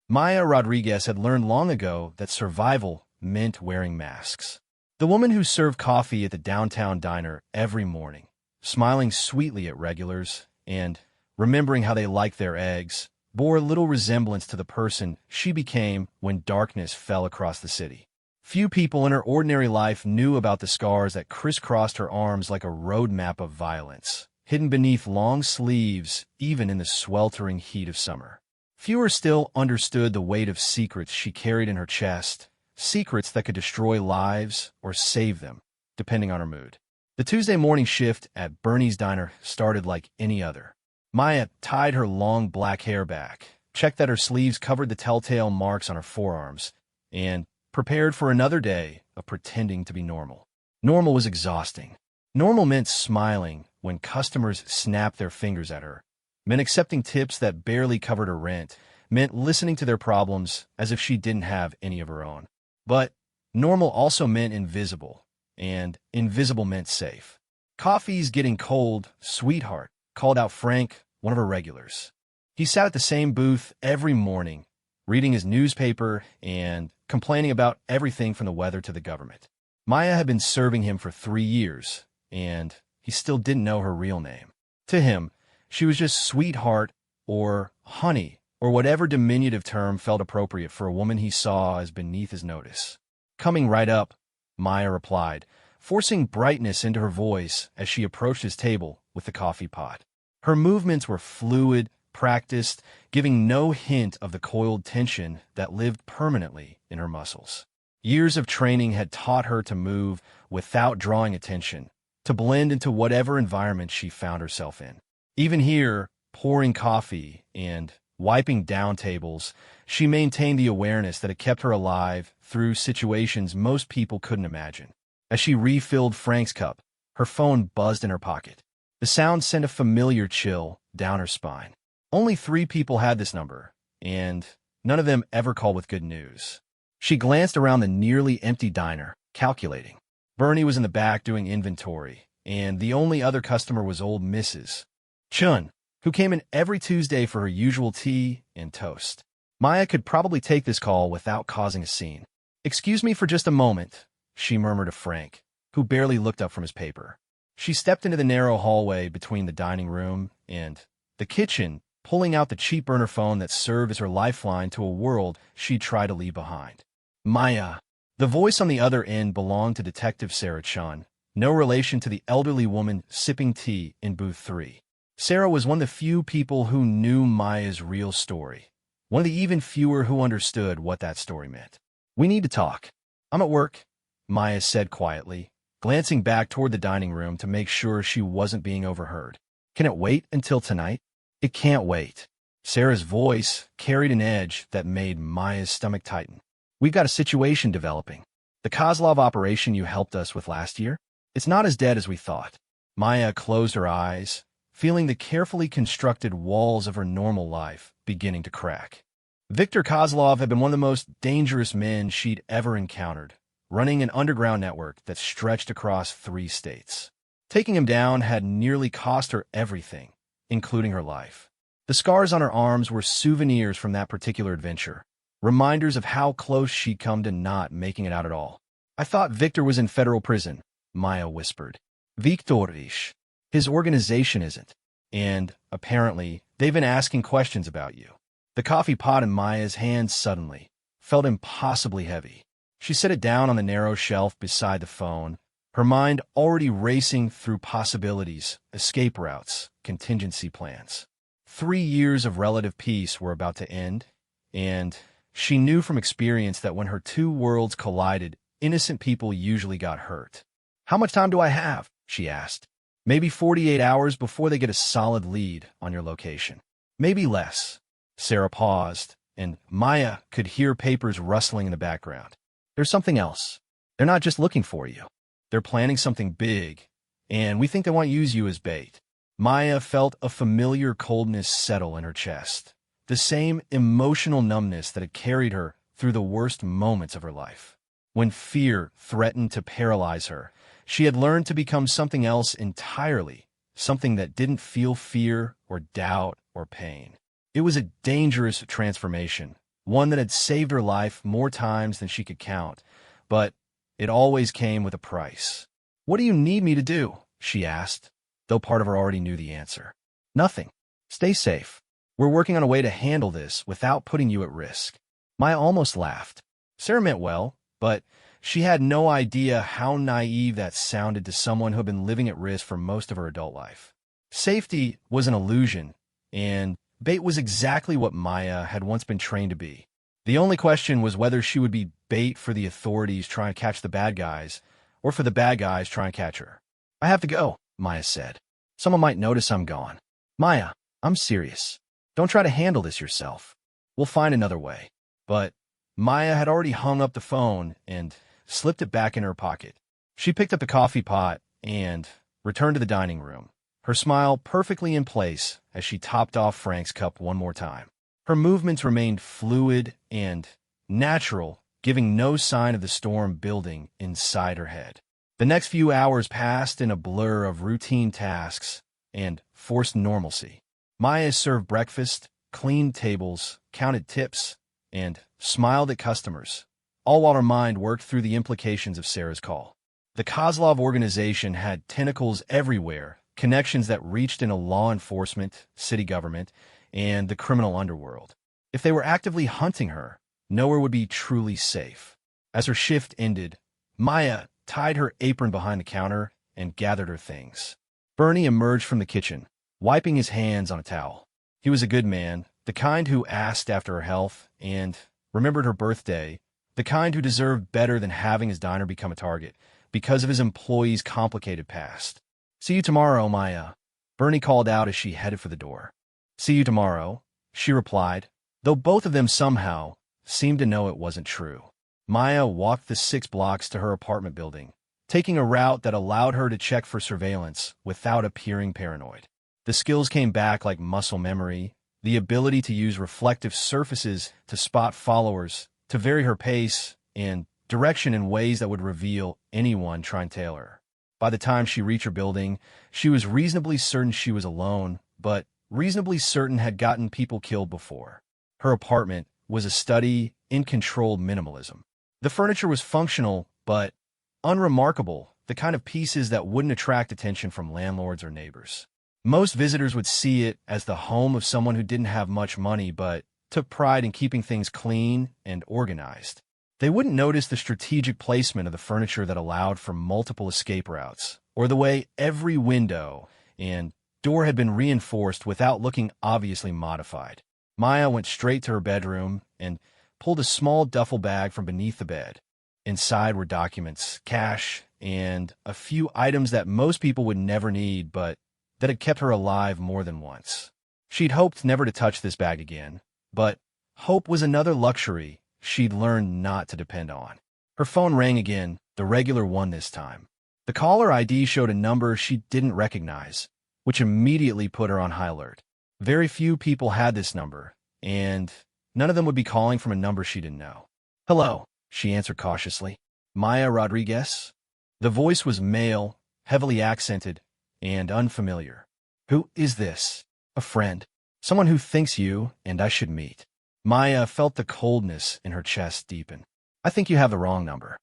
Maya Rodriguez had learned long ago that survival meant wearing masks. The woman who served coffee at the downtown diner every morning, smiling sweetly at regulars and remembering how they liked their eggs, bore little resemblance to the person she became when darkness fell across the city. Few people in her ordinary life knew about the scars that crisscrossed her arms like a roadmap of violence, hidden beneath long sleeves even in the sweltering heat of summer. Fewer still understood the weight of secrets she carried in her chest, secrets that could destroy lives or save them, depending on her mood. The Tuesday morning shift at Bernie's Diner started like any other. Maya tied her long black hair back, checked that her sleeves covered the telltale marks on her forearms, and prepared for another day of pretending to be normal. Normal was exhausting. Normal meant smiling when customers snapped their fingers at her, meant accepting tips that barely covered her rent, meant listening to their problems as if she didn't have any of her own. But normal also meant invisible, and invisible meant safe. "Coffee's getting cold, sweetheart," called out Frank, one of her regulars. He sat at the same booth every morning, reading his newspaper and complaining about everything from the weather to the government. Maya had been serving him for 3 years, and he still didn't know her real name. To him, she was just sweetheart or honey or whatever diminutive term felt appropriate for a woman he saw as beneath his notice. "Coming right up," Maya replied, forcing brightness into her voice as she approached his table with the coffee pot. Her movements were fluid, practiced, giving no hint of the coiled tension that lived permanently in her muscles. Years of training had taught her to move without drawing attention, to blend into whatever environment she found herself in. Even here, pouring coffee and wiping down tables, she maintained the awareness that had kept her alive through situations most people couldn't imagine. As she refilled Frank's cup, her phone buzzed in her pocket. The sound sent a familiar chill down her spine. Only 3 people had this number, and none of them ever called with good news. She glanced around the nearly empty diner, calculating. Bernie was in the back doing inventory, and the only other customer was old Mrs. Chun, who came in every Tuesday for her usual tea and toast. Maya could probably take this call without causing a scene. "Excuse me for just a moment," she murmured to Frank, who barely looked up from his paper. She stepped into the narrow hallway between the dining room and the kitchen, pulling out the cheap burner phone that served as her lifeline to a world she'd tried to leave behind. "Maya." The voice on the other end belonged to Detective Sarah Chun, no relation to the elderly woman sipping tea in booth 3. Sarah was one of the few people who knew Maya's real story, one of the even fewer who understood what that story meant. "We need to talk." "I'm at work," Maya said quietly, glancing back toward the dining room to make sure she wasn't being overheard. "Can it wait until tonight?" "It can't wait." Sarah's voice carried an edge that made Maya's stomach tighten. "We've got a situation developing. The Kozlov operation you helped us with last year, it's not as dead as we thought." Maya closed her eyes, feeling the carefully constructed walls of her normal life beginning to crack. Viktor Kozlov had been one of the most dangerous men she'd ever encountered, running an underground network that stretched across 3 states. Taking him down had nearly cost her everything, including her life. The scars on her arms were souvenirs from that particular adventure, reminders of how close she'd come to not making it out at all. "I thought Victor was in federal prison," Maya whispered. "Viktorish. His organization isn't. And, apparently, they've been asking questions about you." The coffee pot in Maya's hand suddenly felt impossibly heavy. She set it down on the narrow shelf beside the phone, her mind already racing through possibilities, escape routes, contingency plans. 3 years of relative peace were about to end, and she knew from experience that when her 2 worlds collided, innocent people usually got hurt. "How much time do I have?" she asked. "Maybe 48 hours before they get a solid lead on your location. Maybe less." Sarah paused, and Maya could hear papers rustling in the background. "There's something else. They're not just looking for you. They're planning something big, and we think they want to use you as bait." Maya felt a familiar coldness settle in her chest, the same emotional numbness that had carried her through the worst moments of her life. When fear threatened to paralyze her, she had learned to become something else entirely, something that didn't feel fear or doubt or pain. It was a dangerous transformation, one that had saved her life more times than she could count, but it always came with a price. "What do you need me to do?" she asked, though part of her already knew the answer. "Nothing. Stay safe. We're working on a way to handle this without putting you at risk." Maya almost laughed. Sarah meant well, but she had no idea how naive that sounded to someone who had been living at risk for most of her adult life. Safety was an illusion, and bait was exactly what Maya had once been trained to be. The only question was whether she would be bait for the authorities trying to catch the bad guys, or for the bad guys trying to catch her. "I have to go," Maya said. "Someone might notice I'm gone." "Maya, I'm serious. Don't try to handle this yourself. We'll find another way." But Maya had already hung up the phone and slipped it back in her pocket. She picked up the coffee pot and returned to the dining room, her smile perfectly in place as she topped off Frank's cup one more time. Her movements remained fluid and natural, giving no sign of the storm building inside her head. The next few hours passed in a blur of routine tasks and forced normalcy. Maya served breakfast, cleaned tables, counted tips, and smiled at customers, all while her mind worked through the implications of Sarah's call. The Kozlov organization had tentacles everywhere, connections that reached into law enforcement, city government, and the criminal underworld. If they were actively hunting her, nowhere would be truly safe. As her shift ended, Maya tied her apron behind the counter and gathered her things. Bernie emerged from the kitchen, wiping his hands on a towel. He was a good man, the kind who asked after her health and remembered her birthday, the kind who deserved better than having his diner become a target because of his employees' complicated past. "See you tomorrow, Maya," Bernie called out as she headed for the door. "See you tomorrow," she replied, though both of them somehow seemed to know it wasn't true. Maya walked the 6 blocks to her apartment building, taking a route that allowed her to check for surveillance without appearing paranoid. The skills came back like muscle memory, the ability to use reflective surfaces to spot followers, to vary her pace and direction in ways that would reveal anyone trying to tail her. By the time she reached her building, she was reasonably certain she was alone, but reasonably certain had gotten people killed before. Her apartment was a study in controlled minimalism. The furniture was functional, but unremarkable, the kind of pieces that wouldn't attract attention from landlords or neighbors. Most visitors would see it as the home of someone who didn't have much money but took pride in keeping things clean and organized. They wouldn't notice the strategic placement of the furniture that allowed for multiple escape routes, or the way every window and door had been reinforced without looking obviously modified. Maya went straight to her bedroom and pulled a small duffel bag from beneath the bed. Inside were documents, cash, and a few items that most people would never need, but that had kept her alive more than once. She'd hoped never to touch this bag again, but hope was another luxury she'd learned not to depend on. Her phone rang again, the regular one this time. The caller ID showed a number she didn't recognize, which immediately put her on high alert. Very few people had this number, and none of them would be calling from a number she didn't know. "Hello," she answered cautiously. "Maya Rodriguez?" The voice was male, heavily accented, and unfamiliar. "Who is this?" "A friend. Someone who thinks you and I should meet." Maya felt the coldness in her chest deepen. "I think you have the wrong number."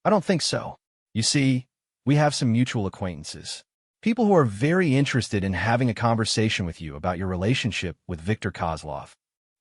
"I don't think so. You see, we have some mutual acquaintances. People who are very interested in having a conversation with you about your relationship with Viktor Kozlov."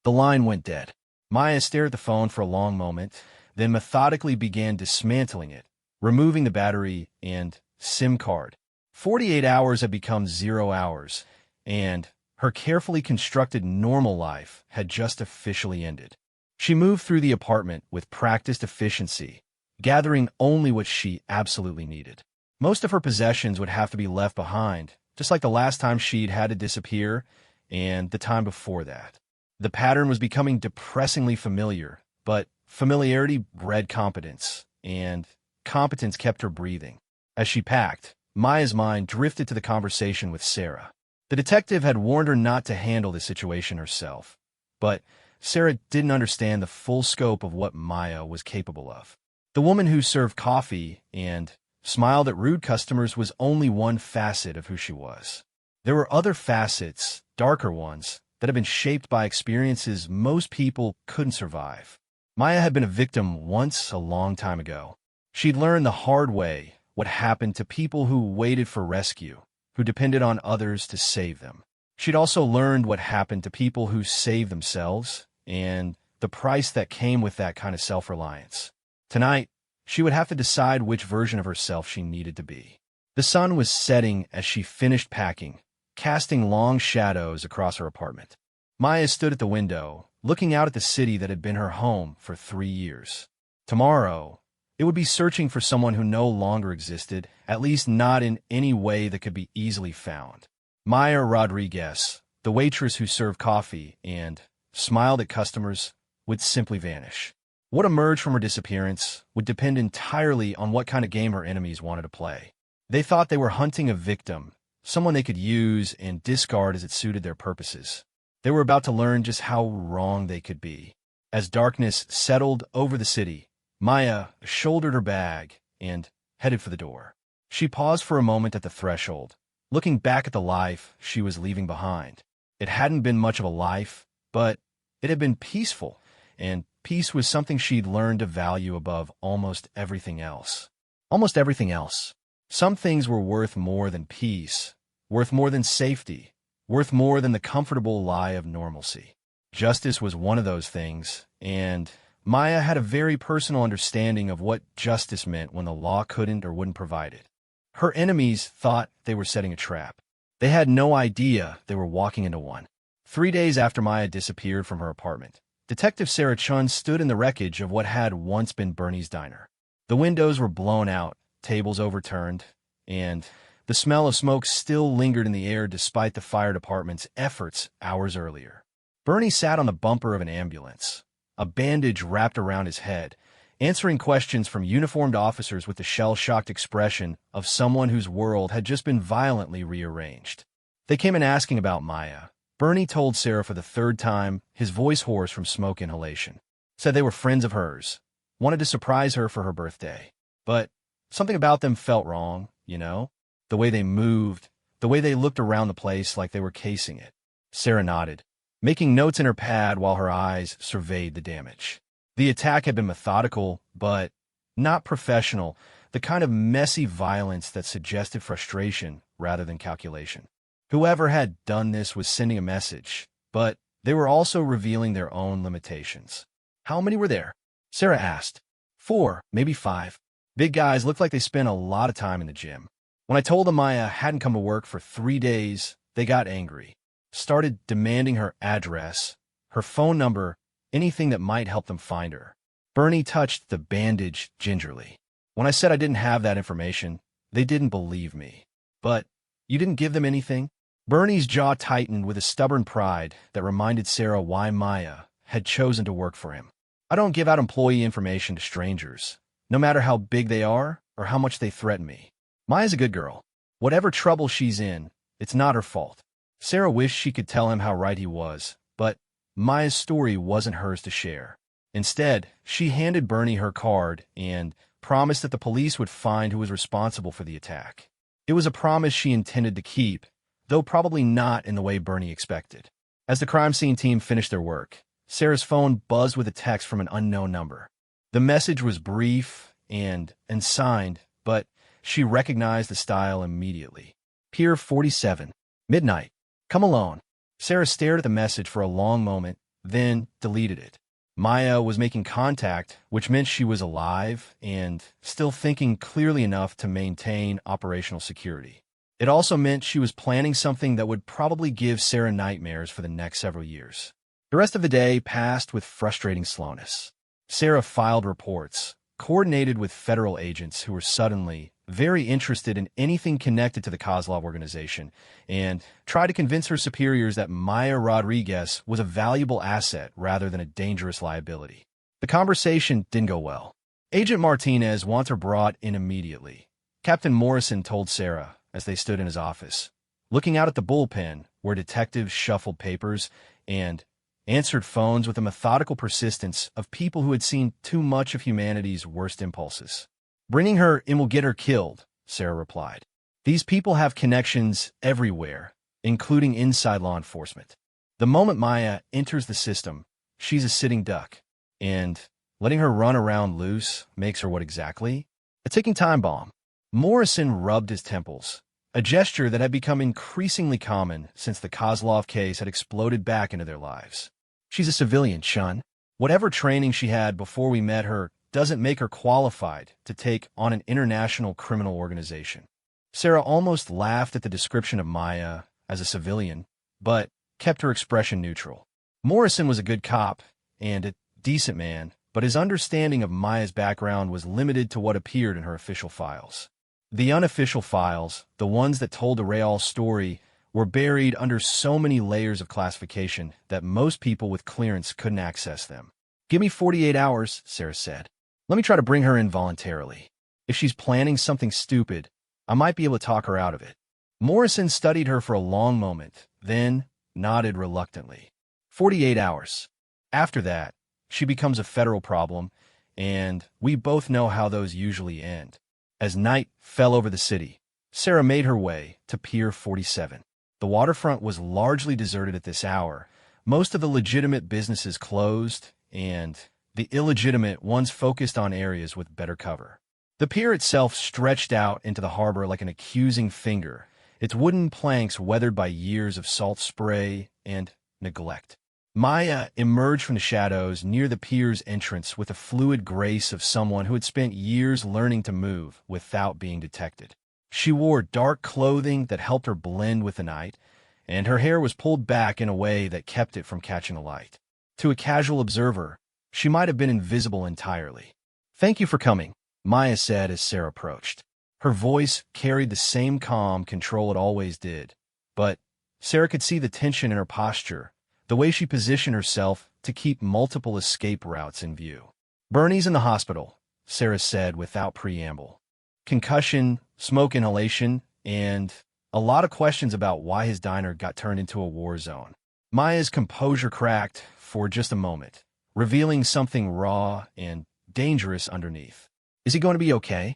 The line went dead. Maya stared at the phone for a long moment, then methodically began dismantling it, removing the battery and SIM card. 48 hours had become 0 hours, and her carefully constructed normal life had just officially ended. She moved through the apartment with practiced efficiency, gathering only what she absolutely needed. Most of her possessions would have to be left behind, just like the last time she'd had to disappear and the time before that. The pattern was becoming depressingly familiar, but familiarity bred competence, and competence kept her breathing. As she packed, Maya's mind drifted to the conversation with Sarah. The detective had warned her not to handle the situation herself, but Sarah didn't understand the full scope of what Maya was capable of. The woman who served coffee and smiled at rude customers was only one facet of who she was. There were other facets, darker ones, that had been shaped by experiences most people couldn't survive. Maya had been a victim once a long time ago. She'd learned the hard way what happened to people who waited for rescue, who depended on others to save them. She'd also learned what happened to people who saved themselves and the price that came with that kind of self-reliance. Tonight, she would have to decide which version of herself she needed to be. The sun was setting as she finished packing, casting long shadows across her apartment. Maya stood at the window, looking out at the city that had been her home for 3 years. Tomorrow, it would be searching for someone who no longer existed, at least not in any way that could be easily found. Maya Rodriguez, the waitress who served coffee and smiled at customers, would simply vanish. What emerged from her disappearance would depend entirely on what kind of game her enemies wanted to play. They thought they were hunting a victim, someone they could use and discard as it suited their purposes. They were about to learn just how wrong they could be. As darkness settled over the city, Maya shouldered her bag and headed for the door. She paused for a moment at the threshold, looking back at the life she was leaving behind. It hadn't been much of a life, but it had been peaceful, and peace was something she'd learned to value above almost everything else. Almost everything else. Some things were worth more than peace, worth more than safety, worth more than the comfortable lie of normalcy. Justice was one of those things, and Maya had a very personal understanding of what justice meant when the law couldn't or wouldn't provide it. Her enemies thought they were setting a trap. They had no idea they were walking into one. 3 days after Maya disappeared from her apartment, Detective Sarah Chun stood in the wreckage of what had once been Bernie's diner. The windows were blown out, tables overturned, and the smell of smoke still lingered in the air despite the fire department's efforts hours earlier. Bernie sat on the bumper of an ambulance, a bandage wrapped around his head, answering questions from uniformed officers with the shell-shocked expression of someone whose world had just been violently rearranged. They came in asking about Maya. Bernie told Sarah for the 3rd time, his voice hoarse from smoke inhalation. Said they were friends of hers, wanted to surprise her for her birthday. But something about them felt wrong, you know? The way they moved, the way they looked around the place like they were casing it. Sarah nodded, making notes in her pad while her eyes surveyed the damage. The attack had been methodical, but not professional, the kind of messy violence that suggested frustration rather than calculation. Whoever had done this was sending a message, but they were also revealing their own limitations. How many were there? Sarah asked. 4, maybe 5. Big guys looked like they spent a lot of time in the gym. When I told them Maya hadn't come to work for 3 days, they got angry. Started demanding her address, her phone number, anything that might help them find her. Bernie touched the bandage gingerly. When I said I didn't have that information, they didn't believe me. But you didn't give them anything? Bernie's jaw tightened with a stubborn pride that reminded Sarah why Maya had chosen to work for him. I don't give out employee information to strangers, no matter how big they are or how much they threaten me. Maya's a good girl. Whatever trouble she's in, it's not her fault. Sarah wished she could tell him how right he was, but Maya's story wasn't hers to share. Instead, she handed Bernie her card and promised that the police would find who was responsible for the attack. It was a promise she intended to keep, though probably not in the way Bernie expected. As the crime scene team finished their work, Sarah's phone buzzed with a text from an unknown number. The message was brief and signed, but she recognized the style immediately. Pier 47. Midnight. Come alone. Sarah stared at the message for a long moment, then deleted it. Maya was making contact, which meant she was alive and still thinking clearly enough to maintain operational security. It also meant she was planning something that would probably give Sarah nightmares for the next several years. The rest of the day passed with frustrating slowness. Sarah filed reports, coordinated with federal agents who were suddenly very interested in anything connected to the Kozlov organization, and tried to convince her superiors that Maya Rodriguez was a valuable asset rather than a dangerous liability. The conversation didn't go well. Agent Martinez wants her brought in immediately, Captain Morrison told Sarah as they stood in his office, looking out at the bullpen where detectives shuffled papers and answered phones with the methodical persistence of people who had seen too much of humanity's worst impulses. Bringing her in will get her killed, Sarah replied. These people have connections everywhere, including inside law enforcement. The moment Maya enters the system, she's a sitting duck, and letting her run around loose makes her what exactly? A ticking time bomb. Morrison rubbed his temples, a gesture that had become increasingly common since the Kozlov case had exploded back into their lives. She's a civilian, Shun. Whatever training she had before we met her doesn't make her qualified to take on an international criminal organization. Sarah almost laughed at the description of Maya as a civilian, but kept her expression neutral. Morrison was a good cop and a decent man, but his understanding of Maya's background was limited to what appeared in her official files. The unofficial files, the ones that told the Real's story, were buried under so many layers of classification that most people with clearance couldn't access them. "Give me 48 hours, Sarah said. Let me try to bring her in voluntarily. If she's planning something stupid, I might be able to talk her out of it." Morrison studied her for a long moment, then nodded reluctantly. 48 hours. After that, she becomes a federal problem, and we both know how those usually end. As night fell over the city, Sarah made her way to Pier 47. The waterfront was largely deserted at this hour. Most of the legitimate businesses closed, and the illegitimate ones focused on areas with better cover. The pier itself stretched out into the harbor like an accusing finger, its wooden planks weathered by years of salt spray and neglect. Maya emerged from the shadows near the pier's entrance with the fluid grace of someone who had spent years learning to move without being detected. She wore dark clothing that helped her blend with the night, and her hair was pulled back in a way that kept it from catching the light. To a casual observer, she might have been invisible entirely. "Thank you for coming," Maya said as Sarah approached. Her voice carried the same calm control it always did, but Sarah could see the tension in her posture, the way she positioned herself to keep multiple escape routes in view. "Bernie's in the hospital," Sarah said without preamble. Concussion, smoke inhalation, and a lot of questions about why his diner got turned into a war zone. Maya's composure cracked for just a moment, revealing something raw and dangerous underneath. "Is he going to be okay?"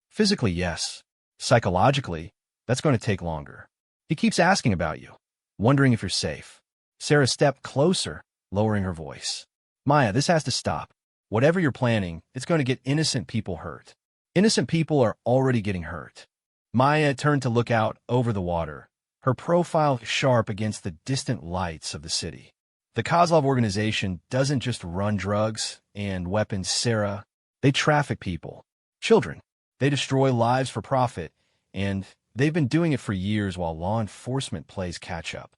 "Physically, yes. Psychologically, that's going to take longer. He keeps asking about you, wondering if you're safe." Sarah stepped closer, lowering her voice. "Maya, this has to stop. Whatever you're planning, it's going to get innocent people hurt. Innocent people are already getting hurt." Maya turned to look out over the water, her profile sharp against the distant lights of the city. "The Kozlov organization doesn't just run drugs and weapons, Sarah. They traffic people. Children. They destroy lives for profit, and they've been doing it for years while law enforcement plays catch-up.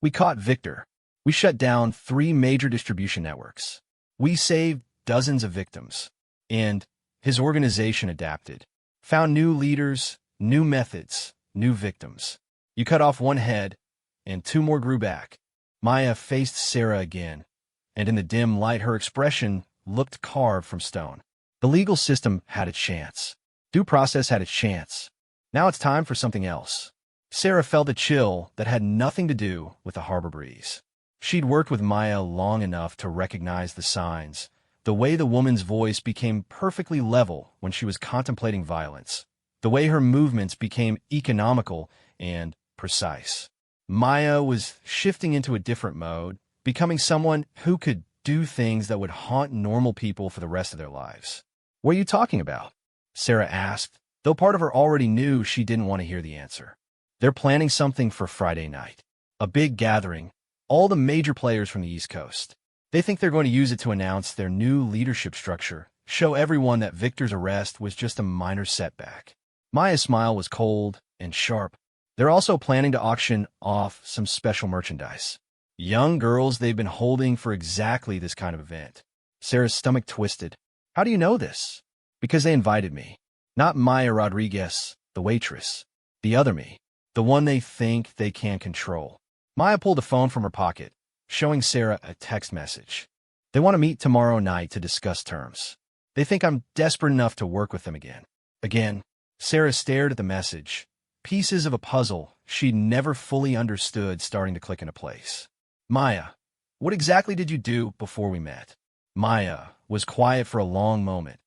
We caught Victor. We shut down 3 major distribution networks. We saved dozens of victims. And his organization adapted. Found new leaders, new methods, new victims. You cut off 1 head, and 2 more grew back." Maya faced Sarah again, and in the dim light her expression looked carved from stone. "The legal system had its chance. Due process had its chance. Now it's time for something else." Sarah felt a chill that had nothing to do with the harbor breeze. She'd worked with Maya long enough to recognize the signs, the way the woman's voice became perfectly level when she was contemplating violence, the way her movements became economical and precise. Maya was shifting into a different mode, becoming someone who could do things that would haunt normal people for the rest of their lives. "What are you talking about?" Sarah asked, though part of her already knew she didn't want to hear the answer. "They're planning something for Friday night. A big gathering, all the major players from the East Coast. They think they're going to use it to announce their new leadership structure, show everyone that Victor's arrest was just a minor setback." Maya's smile was cold and sharp. "They're also planning to auction off some special merchandise. Young girls they've been holding for exactly this kind of event." Sarah's stomach twisted. "How do you know this?" "Because they invited me. Not Maya Rodriguez, the waitress. The other me. The one they think they can control." Maya pulled a phone from her pocket, showing Sarah a text message. "They want to meet tomorrow night to discuss terms. They think I'm desperate enough to work with them again." Again, Sarah stared at the message, pieces of a puzzle she'd never fully understood starting to click into place. "Maya, what exactly did you do before we met?" Maya was quiet for a long moment,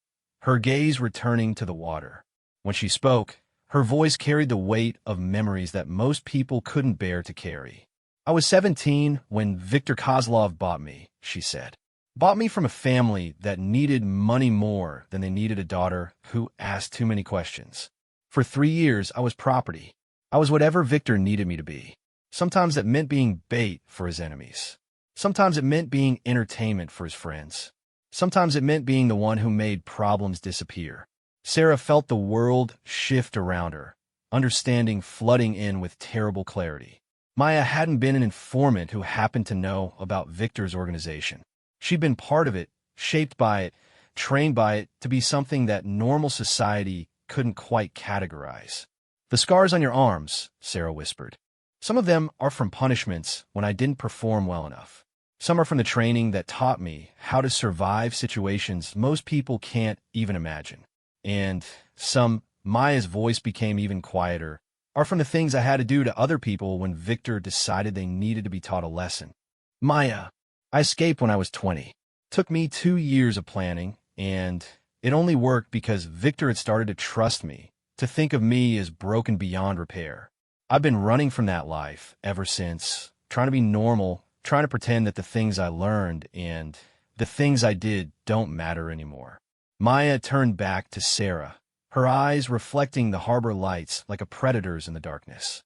her gaze returning to the water. When she spoke, her voice carried the weight of memories that most people couldn't bear to carry. I was 17 when Viktor Kozlov bought me, she said. Bought me from a family that needed money more than they needed a daughter who asked too many questions. For 3 years, I was property. I was whatever Viktor needed me to be. Sometimes that meant being bait for his enemies. Sometimes it meant being entertainment for his friends. Sometimes it meant being the one who made problems disappear. Sarah felt the world shift around her, understanding flooding in with terrible clarity. Maya hadn't been an informant who happened to know about Viktor's organization. She'd been part of it, shaped by it, trained by it to be something that normal society couldn't quite categorize. The scars on your arms, Sarah whispered. Some of them are from punishments when I didn't perform well enough. Some are from the training that taught me how to survive situations most people can't even imagine. And some, Maya's voice became even quieter, are from the things I had to do to other people when Viktor decided they needed to be taught a lesson. Maya, I escaped when I was 20. Took me 2 years of planning, and it only worked because Viktor had started to trust me, to think of me as broken beyond repair. I've been running from that life ever since, trying to be normal, trying to pretend that the things I learned and the things I did don't matter anymore. Maya turned back to Sarah, her eyes reflecting the harbor lights like a predator's in the darkness.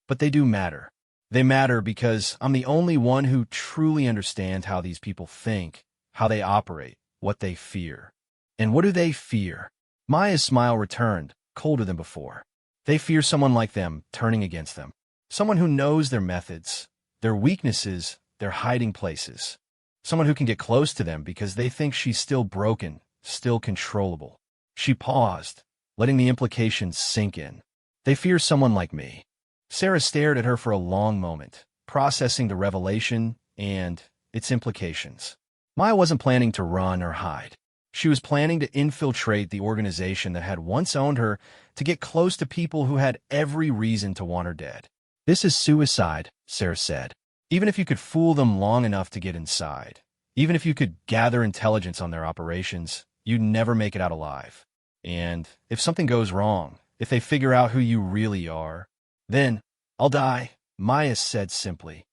But they do matter. They matter because I'm the only one who truly understands how these people think, how they operate, what they fear. And what do they fear? Maya's smile returned, colder than before. They fear someone like them turning against them. Someone who knows their methods, their weaknesses, their hiding places. Someone who can get close to them because they think she's still broken, still controllable. She paused, letting the implications sink in. They fear someone like me. Sarah stared at her for a long moment, processing the revelation and its implications. Maya wasn't planning to run or hide. She was planning to infiltrate the organization that had once owned her to get close to people who had every reason to want her dead. This is suicide, Sarah said. Even if you could fool them long enough to get inside, even if you could gather intelligence on their operations, you'd never make it out alive. And if something goes wrong, if they figure out who you really are, then I'll die, Maya said simply.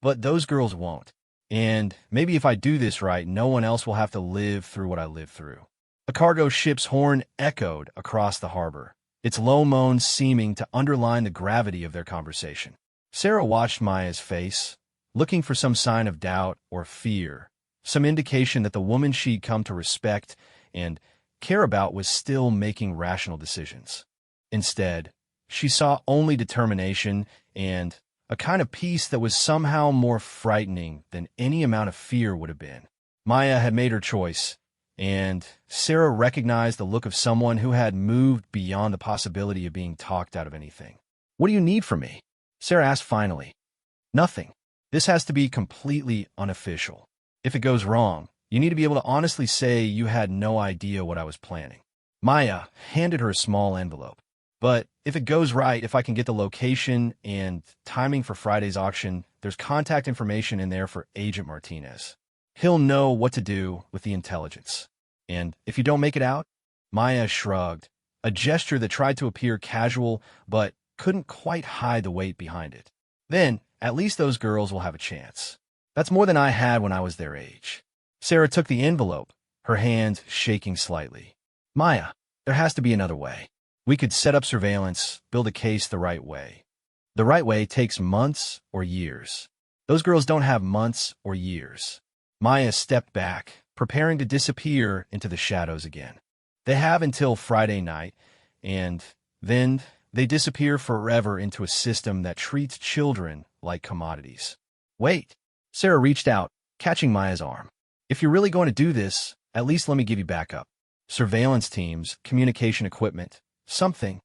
But those girls won't. And maybe if I do this right, no one else will have to live through what I lived through. A cargo ship's horn echoed across the harbor, its low moan seeming to underline the gravity of their conversation. Sarah watched Maya's face, looking for some sign of doubt or fear, some indication that the woman she'd come to respect and care about was still making rational decisions. Instead, she saw only determination and a kind of peace that was somehow more frightening than any amount of fear would have been. Maya had made her choice, and Sarah recognized the look of someone who had moved beyond the possibility of being talked out of anything. What do you need from me? Sarah asked finally. Nothing. This has to be completely unofficial. If it goes wrong, you need to be able to honestly say you had no idea what I was planning. Maya handed her a small envelope. But if it goes right, if I can get the location and timing for Friday's auction, there's contact information in there for Agent Martinez. He'll know what to do with the intelligence. And if you don't make it out? Maya shrugged, a gesture that tried to appear casual but couldn't quite hide the weight behind it. Then, at least those girls will have a chance. That's more than I had when I was their age. Sarah took the envelope, her hand shaking slightly. Maya, there has to be another way. We could set up surveillance, build a case the right way. The right way takes months or years. Those girls don't have months or years. Maya stepped back, preparing to disappear into the shadows again. They have until Friday night, and then they disappear forever into a system that treats children like commodities. Wait. Sarah reached out, catching Maya's arm. If you're really going to do this, at least let me give you backup. Surveillance teams, communication equipment, something.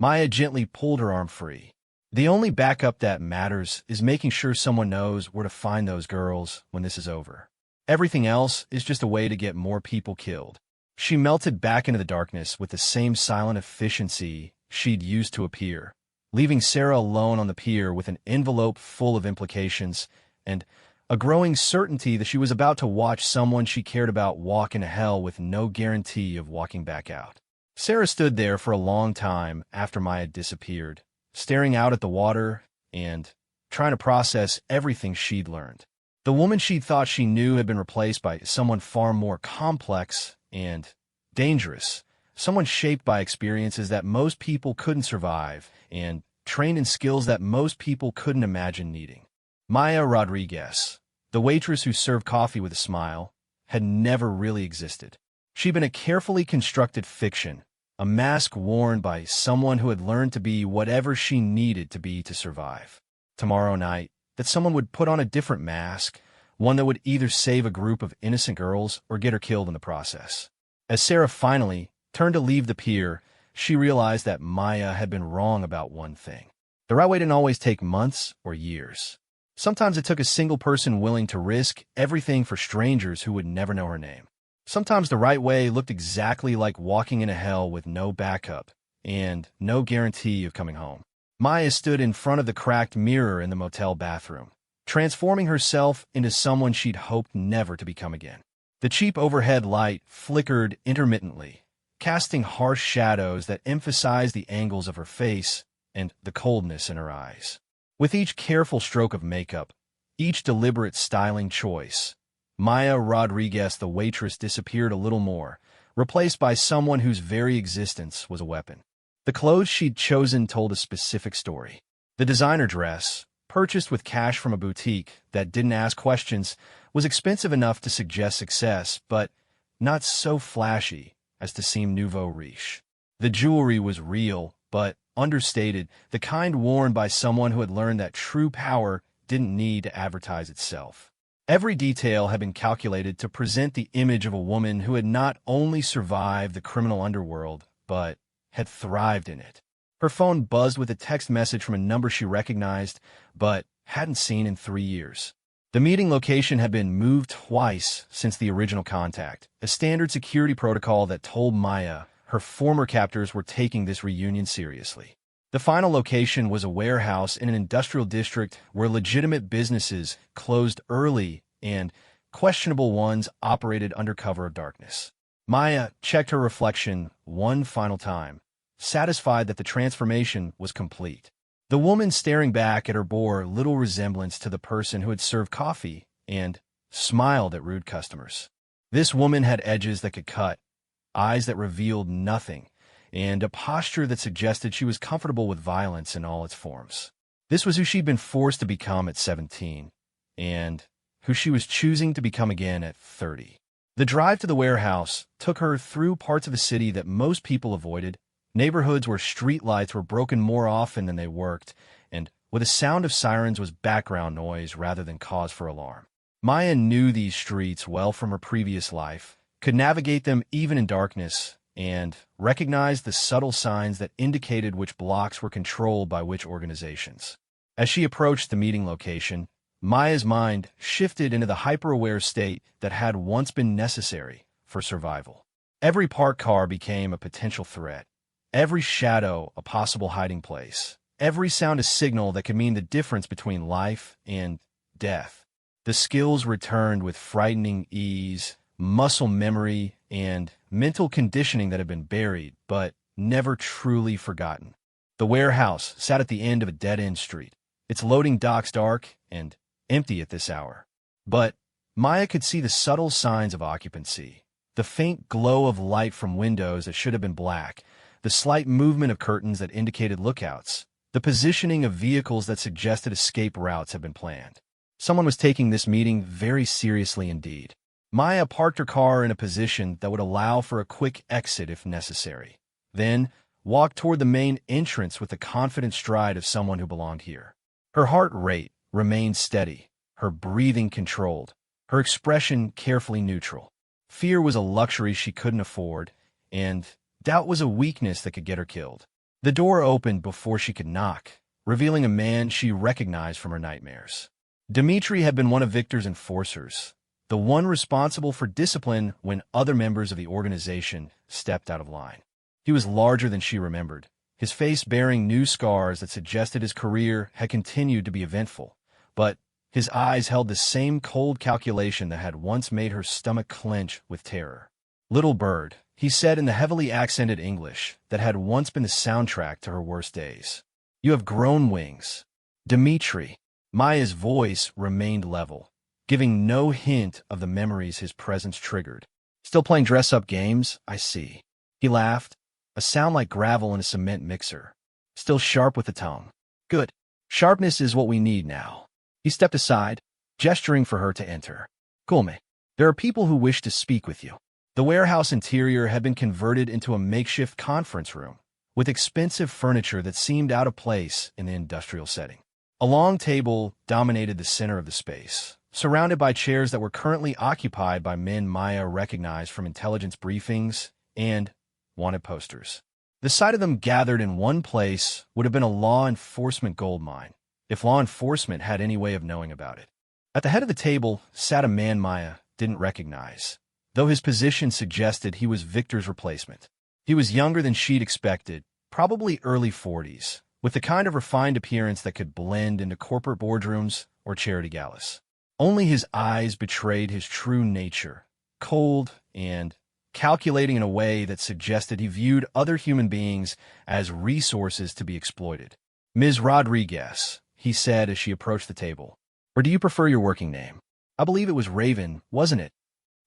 Maya gently pulled her arm free. The only backup that matters is making sure someone knows where to find those girls when this is over. Everything else is just a way to get more people killed. She melted back into the darkness with the same silent efficiency she'd used to appear, leaving Sarah alone on the pier with an envelope full of implications and a growing certainty that she was about to watch someone she cared about walk into hell with no guarantee of walking back out. Sarah stood there for a long time after Maya disappeared, staring out at the water and trying to process everything she'd learned. The woman she'd thought she knew had been replaced by someone far more complex and dangerous, someone shaped by experiences that most people couldn't survive and trained in skills that most people couldn't imagine needing. Maya Rodriguez, the waitress who served coffee with a smile, had never really existed. She'd been a carefully constructed fiction, a mask worn by someone who had learned to be whatever she needed to be to survive. Tomorrow night, that someone would put on a different mask, one that would either save a group of innocent girls or get her killed in the process. As Sarah finally turned to leave the pier, she realized that Maya had been wrong about one thing. The right way didn't always take months or years. Sometimes it took a single person willing to risk everything for strangers who would never know her name. Sometimes the right way looked exactly like walking into hell with no backup and no guarantee of coming home. Maya stood in front of the cracked mirror in the motel bathroom, transforming herself into someone she'd hoped never to become again. The cheap overhead light flickered intermittently, casting harsh shadows that emphasized the angles of her face and the coldness in her eyes. With each careful stroke of makeup, each deliberate styling choice, Maya Rodriguez, the waitress, disappeared a little more, replaced by someone whose very existence was a weapon. The clothes she'd chosen told a specific story. The designer dress, purchased with cash from a boutique that didn't ask questions, was expensive enough to suggest success, but not so flashy as to seem nouveau riche. The jewelry was real, but understated, the kind worn by someone who had learned that true power didn't need to advertise itself. Every detail had been calculated to present the image of a woman who had not only survived the criminal underworld, but had thrived in it. Her phone buzzed with a text message from a number she recognized, but hadn't seen in 3 years. The meeting location had been moved twice since the original contact, a standard security protocol that told Maya her former captors were taking this reunion seriously. The final location was a warehouse in an industrial district where legitimate businesses closed early and questionable ones operated under cover of darkness. Maya checked her reflection one final time, satisfied that the transformation was complete. The woman staring back at her bore little resemblance to the person who had served coffee and smiled at rude customers. This woman had edges that could cut, eyes that revealed nothing, and a posture that suggested she was comfortable with violence in all its forms. This was who she'd been forced to become at 17, and who she was choosing to become again at 30. The drive to the warehouse took her through parts of a city that most people avoided, neighborhoods where streetlights were broken more often than they worked, and where the sound of sirens was background noise rather than cause for alarm. Maya knew these streets well from her previous life, could navigate them even in darkness, and recognized the subtle signs that indicated which blocks were controlled by which organizations. As she approached the meeting location, Maya's mind shifted into the hyper-aware state that had once been necessary for survival. Every parked car became a potential threat, every shadow a possible hiding place, every sound a signal that could mean the difference between life and death. The skills returned with frightening ease, muscle memory, and mental conditioning that had been buried, but never truly forgotten. The warehouse sat at the end of a dead-end street, its loading docks dark and empty at this hour. But Maya could see the subtle signs of occupancy, the faint glow of light from windows that should have been black, the slight movement of curtains that indicated lookouts, the positioning of vehicles that suggested escape routes had been planned. Someone was taking this meeting very seriously indeed. Maya parked her car in a position that would allow for a quick exit if necessary, then walked toward the main entrance with the confident stride of someone who belonged here. Her heart rate remained steady, her breathing controlled, her expression carefully neutral. Fear was a luxury she couldn't afford, and doubt was a weakness that could get her killed. The door opened before she could knock, revealing a man she recognized from her nightmares. Dmitri had been one of Victor's enforcers, the one responsible for discipline when other members of the organization stepped out of line. He was larger than she remembered, his face bearing new scars that suggested his career had continued to be eventful, but his eyes held the same cold calculation that had once made her stomach clench with terror. "Little bird," he said in the heavily accented English that had once been the soundtrack to her worst days. "You have grown wings." "Dmitri." Maya's voice remained level, giving no hint of the memories his presence triggered. Still playing dress-up games? I see. He laughed, a sound like gravel in a cement mixer. Still sharp with the tongue. Good. Sharpness is what we need now. He stepped aside, gesturing for her to enter. Come. There are people who wish to speak with you. The warehouse interior had been converted into a makeshift conference room, with expensive furniture that seemed out of place in the industrial setting. A long table dominated the center of the space, surrounded by chairs that were currently occupied by men Maya recognized from intelligence briefings and wanted posters. The sight of them gathered in one place would have been a law enforcement goldmine, if law enforcement had any way of knowing about it. At the head of the table sat a man Maya didn't recognize, though his position suggested he was Victor's replacement. He was younger than she'd expected, probably early 40s, with the kind of refined appearance that could blend into corporate boardrooms or charity galas. Only his eyes betrayed his true nature, cold and calculating in a way that suggested he viewed other human beings as resources to be exploited. Ms. Rodriguez, he said as she approached the table. Or do you prefer your working name? I believe it was Raven, wasn't it?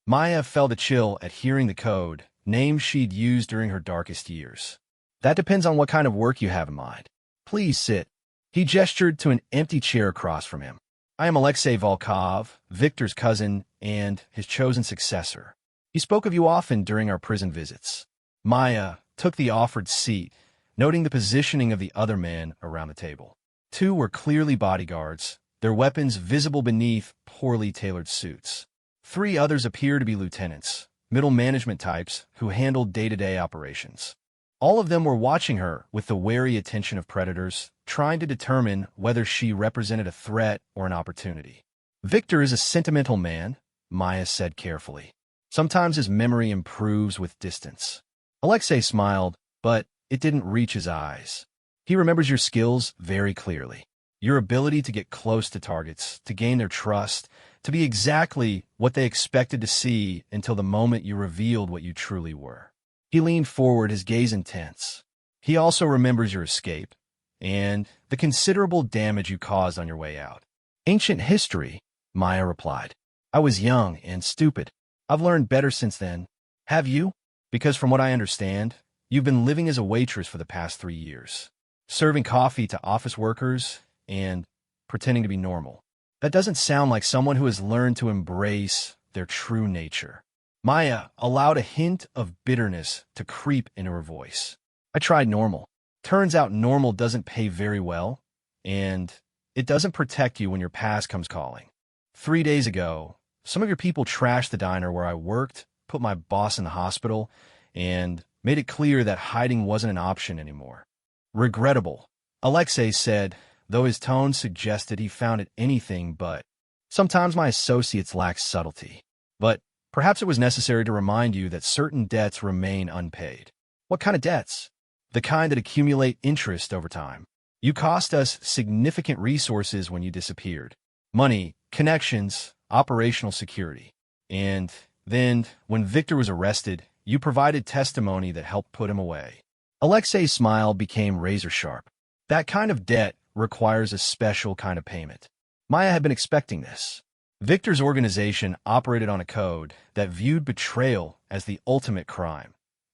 Maya felt a chill at hearing the code, name she'd used during her darkest years. That depends on what kind of work you have in mind. Please sit. He gestured to an empty chair across from him. I am Alexei Volkov, Victor's cousin and his chosen successor. He spoke of you often during our prison visits. Maya took the offered seat, noting the positioning of the other men around the table. Two were clearly bodyguards, their weapons visible beneath poorly tailored suits. Three others appear to be lieutenants, middle management types who handled day-to-day operations. All of them were watching her with the wary attention of predators, trying to determine whether she represented a threat or an opportunity. Victor is a sentimental man, Maya said carefully. Sometimes his memory improves with distance. Alexei smiled, but it didn't reach his eyes. He remembers your skills very clearly. Your ability to get close to targets, to gain their trust, to be exactly what they expected to see until the moment you revealed what you truly were. He leaned forward, his gaze intense. He also remembers your escape and the considerable damage you caused on your way out. Ancient history, Maya replied. I was young and stupid. I've learned better since then. Have you? Because from what I understand, you've been living as a waitress for the past 3 years, serving coffee to office workers and pretending to be normal. That doesn't sound like someone who has learned to embrace their true nature. Maya allowed a hint of bitterness to creep into her voice. I tried normal. Turns out normal doesn't pay very well, and it doesn't protect you when your past comes calling. 3 days ago, some of your people trashed the diner where I worked, put my boss in the hospital, and made it clear that hiding wasn't an option anymore. Regrettable, Alexei said, though his tone suggested he found it anything but. Sometimes my associates lack subtlety, but perhaps it was necessary to remind you that certain debts remain unpaid. What kind of debts? The kind that accumulate interest over time. You cost us significant resources when you disappeared. Money, connections, operational security. And then, when Victor was arrested, you provided testimony that helped put him away. Alexei's smile became razor-sharp. That kind of debt requires a special kind of payment. Maya had been expecting this. Victor's organization operated on a code that viewed betrayal as the ultimate crime,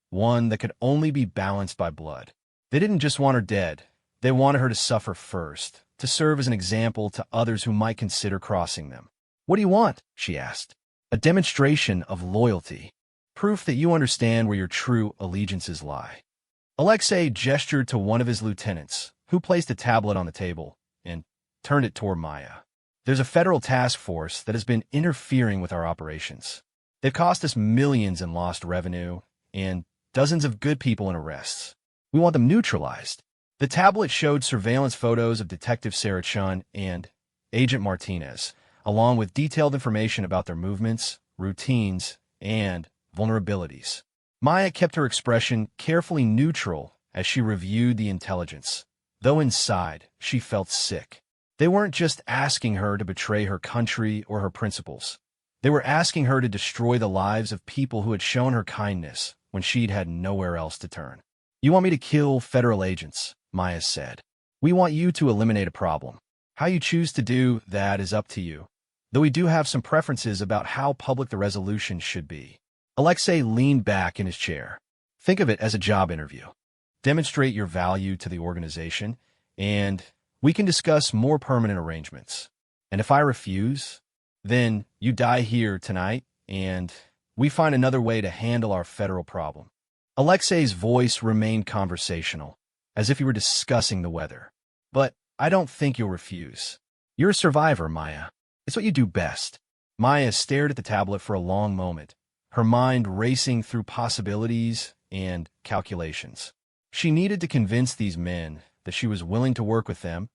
one that could only be balanced by blood. They didn't just want her dead. They wanted her to suffer first, to serve as an example to others who might consider crossing them. What do you want? She asked. A demonstration of loyalty. Proof that you understand where your true allegiances lie. Alexei gestured to one of his lieutenants, who placed a tablet on the table and turned it toward Maya. There's a federal task force that has been interfering with our operations. They've cost us millions in lost revenue and dozens of good people in arrests. We want them neutralized. The tablet showed surveillance photos of Detective Sarah Chun and Agent Martinez, along with detailed information about their movements, routines, and vulnerabilities. Maya kept her expression carefully neutral as she reviewed the intelligence, though inside she felt sick. They weren't just asking her to betray her country or her principles. They were asking her to destroy the lives of people who had shown her kindness when she'd had nowhere else to turn. You want me to kill federal agents, Maya said. We want you to eliminate a problem. How you choose to do that is up to you, though we do have some preferences about how public the resolution should be. Alexei leaned back in his chair. Think of it as a job interview. Demonstrate your value to the organization, and we can discuss more permanent arrangements. And if I refuse, then you die here tonight, and we find another way to handle our federal problem. Alexei's voice remained conversational, as if he were discussing the weather. But I don't think you'll refuse. You're a survivor, Maya. It's what you do best. Maya stared at the tablet for a long moment, her mind racing through possibilities and calculations. She needed to convince these men that she was willing to work with them,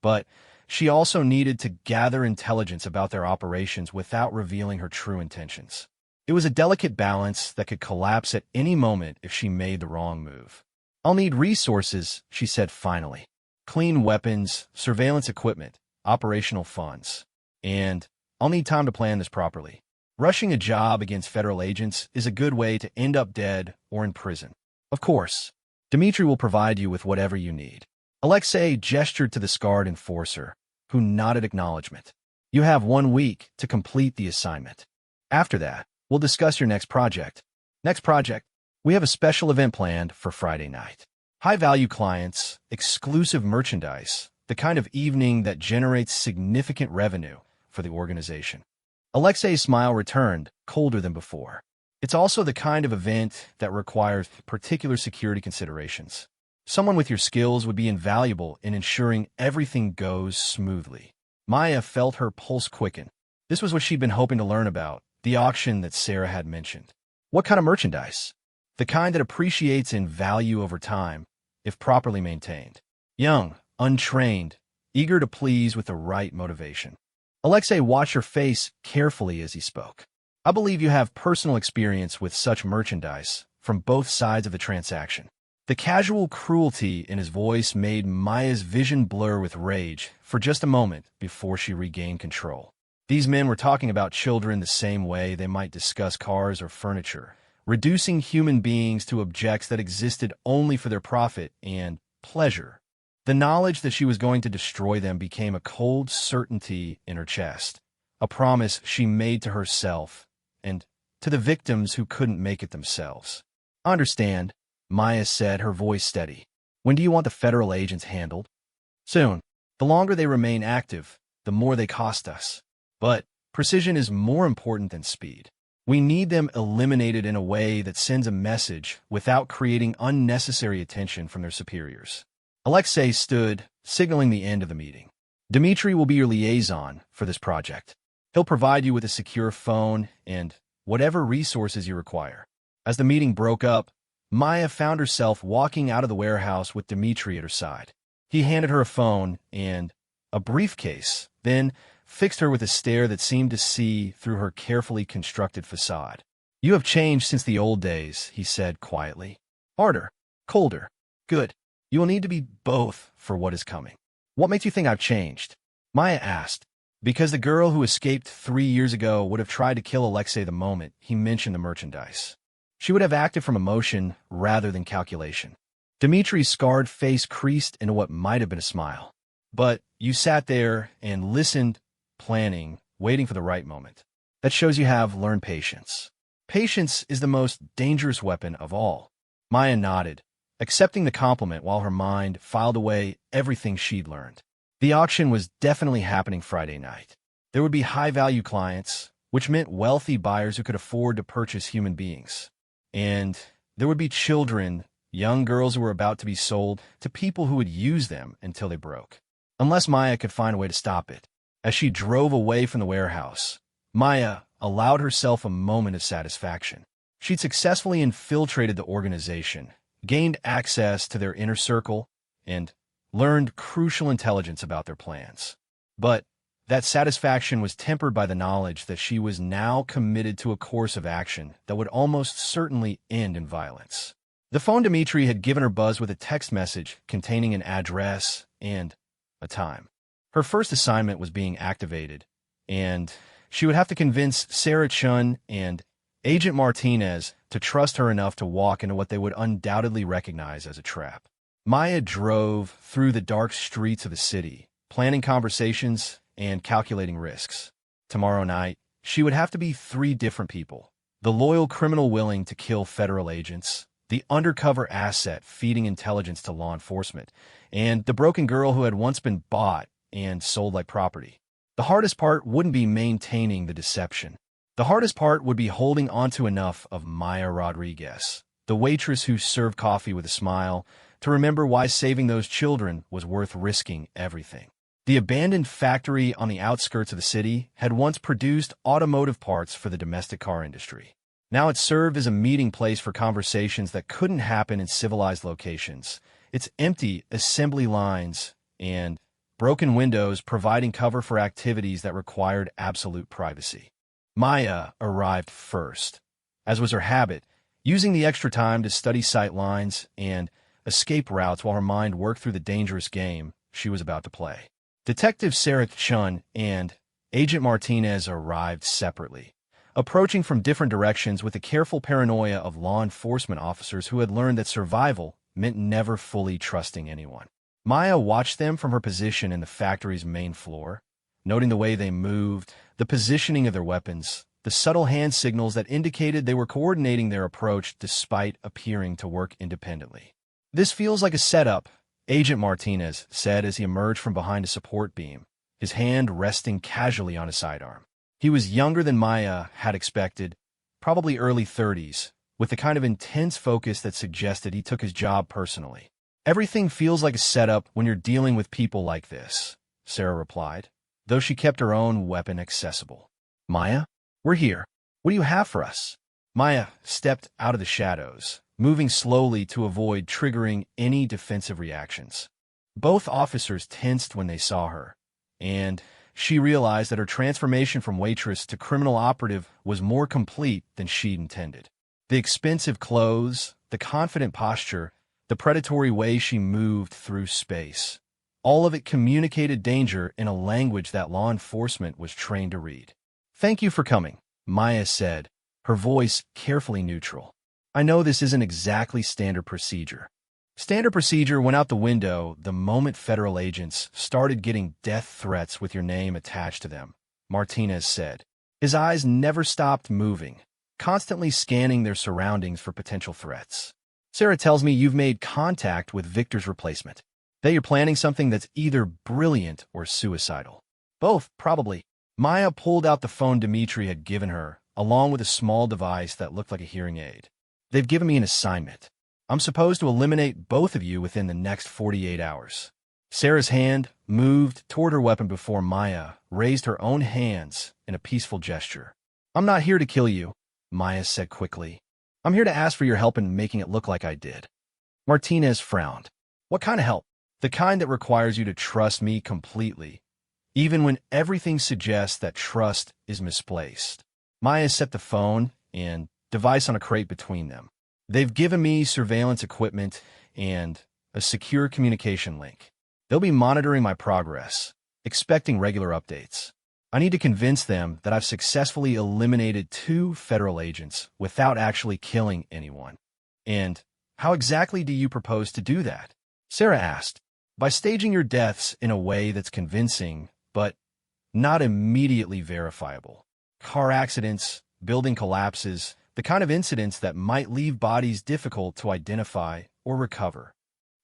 but she also needed to gather intelligence about their operations without revealing her true intentions. It was a delicate balance that could collapse at any moment if she made the wrong move. I'll need resources, she said finally. Clean weapons, surveillance equipment, operational funds. And I'll need time to plan this properly. Rushing a job against federal agents is a good way to end up dead or in prison. Of course, Dmitri will provide you with whatever you need. Alexei gestured to the scarred enforcer, who nodded acknowledgement. You have 1 week to complete the assignment. After that, we'll discuss your next project. Next project? We have a special event planned for Friday night. High-value clients, exclusive merchandise, the kind of evening that generates significant revenue for the organization. Alexei's smile returned, colder than before. It's also the kind of event that requires particular security considerations. Someone with your skills would be invaluable in ensuring everything goes smoothly. Maya felt her pulse quicken. This was what she'd been hoping to learn about, the auction that Sarah had mentioned. What kind of merchandise? The kind that appreciates in value over time, if properly maintained. Young, untrained, eager to please with the right motivation. Alexei watched her face carefully as he spoke. I believe you have personal experience with such merchandise from both sides of the transaction. The casual cruelty in his voice made Maya's vision blur with rage for just a moment before she regained control. These men were talking about children the same way they might discuss cars or furniture, reducing human beings to objects that existed only for their profit and pleasure. The knowledge that she was going to destroy them became a cold certainty in her chest, a promise she made to herself and to the victims who couldn't make it themselves. Understand, Maya said, her voice steady. When do you want the federal agents handled? Soon. The longer they remain active, the more they cost us. But precision is more important than speed. We need them eliminated in a way that sends a message without creating unnecessary attention from their superiors. Alexei stood, signaling the end of the meeting. Dmitri will be your liaison for this project. He'll provide you with a secure phone and whatever resources you require. As the meeting broke up, Maya found herself walking out of the warehouse with Dmitri at her side. He handed her a phone and a briefcase, then fixed her with a stare that seemed to see through her carefully constructed facade. You have changed since the old days, he said quietly. Harder, colder. Good. You will need to be both for what is coming. What makes you think I've changed? Maya asked, because the girl who escaped 3 years ago would have tried to kill Alexei the moment he mentioned the merchandise. She would have acted from emotion rather than calculation. Dmitri's scarred face creased into what might have been a smile. But you sat there and listened, planning, waiting for the right moment. That shows you have learned patience. Patience is the most dangerous weapon of all. Maya nodded, accepting the compliment while her mind filed away everything she'd learned. The auction was definitely happening Friday night. There would be high-value clients, which meant wealthy buyers who could afford to purchase human beings. And there would be children, young girls who were about to be sold to people who would use them until they broke. Unless Maya could find a way to stop it. As she drove away from the warehouse, Maya allowed herself a moment of satisfaction. She'd successfully infiltrated the organization, gained access to their inner circle, and learned crucial intelligence about their plans. But that satisfaction was tempered by the knowledge that she was now committed to a course of action that would almost certainly end in violence. The phone Dmitri had given her buzzed with a text message containing an address and a time. Her first assignment was being activated, and she would have to convince Sarah Chun and Agent Martinez to trust her enough to walk into what they would undoubtedly recognize as a trap. Maya drove through the dark streets of the city, planning conversations, and calculating risks. Tomorrow night, she would have to be three different people: the loyal criminal willing to kill federal agents, the undercover asset feeding intelligence to law enforcement, and the broken girl who had once been bought and sold like property. The hardest part wouldn't be maintaining the deception. The hardest part would be holding onto enough of Maya Rodriguez, the waitress who served coffee with a smile, to remember why saving those children was worth risking everything. The abandoned factory on the outskirts of the city had once produced automotive parts for the domestic car industry. Now it served as a meeting place for conversations that couldn't happen in civilized locations. Its empty assembly lines and broken windows providing cover for activities that required absolute privacy. Maya arrived first, as was her habit, using the extra time to study sight lines and escape routes while her mind worked through the dangerous game she was about to play. Detective Sarah Chun and Agent Martinez arrived separately, approaching from different directions with the careful paranoia of law enforcement officers who had learned that survival meant never fully trusting anyone. Maya watched them from her position in the factory's main floor, noting the way they moved, the positioning of their weapons, the subtle hand signals that indicated they were coordinating their approach despite appearing to work independently. "This feels like a setup," Agent Martinez said as he emerged from behind a support beam, his hand resting casually on his sidearm. He was younger than Maya had expected, probably early 30s, with the kind of intense focus that suggested he took his job personally. "Everything feels like a setup when you're dealing with people like this," Sarah replied, though she kept her own weapon accessible. "Maya, we're here. What do you have for us?" Maya stepped out of the shadows, moving slowly to avoid triggering any defensive reactions. Both officers tensed when they saw her, and she realized that her transformation from waitress to criminal operative was more complete than she'd intended. The expensive clothes, the confident posture, the predatory way she moved through space, all of it communicated danger in a language that law enforcement was trained to read. "Thank you for coming," Maya said, her voice carefully neutral. "I know this isn't exactly standard procedure." Standard procedure went out the window the moment federal agents started getting death threats with your name attached to them, Martinez said. His eyes never stopped moving, constantly scanning their surroundings for potential threats. "Sarah tells me you've made contact with Victor's replacement. That you're planning something that's either brilliant or suicidal." "Both, probably." Maya pulled out the phone Dimitri had given her, along with a small device that looked like a hearing aid. "They've given me an assignment. I'm supposed to eliminate both of you within the next 48 hours. Sarah's hand moved toward her weapon before Maya raised her own hands in a peaceful gesture. "I'm not here to kill you," Maya said quickly. "I'm here to ask for your help in making it look like I did." Martinez frowned. "What kind of help?" "The kind that requires you to trust me completely, even when everything suggests that trust is misplaced." Maya set the phone and device on a crate between them. "They've given me surveillance equipment and a secure communication link. They'll be monitoring my progress, expecting regular updates. I need to convince them that I've successfully eliminated 2 federal agents without actually killing anyone." "And how exactly do you propose to do that?" Sarah asked. "By staging your deaths in a way that's convincing, but not immediately verifiable. Car accidents, building collapses, the kind of incidents that might leave bodies difficult to identify or recover."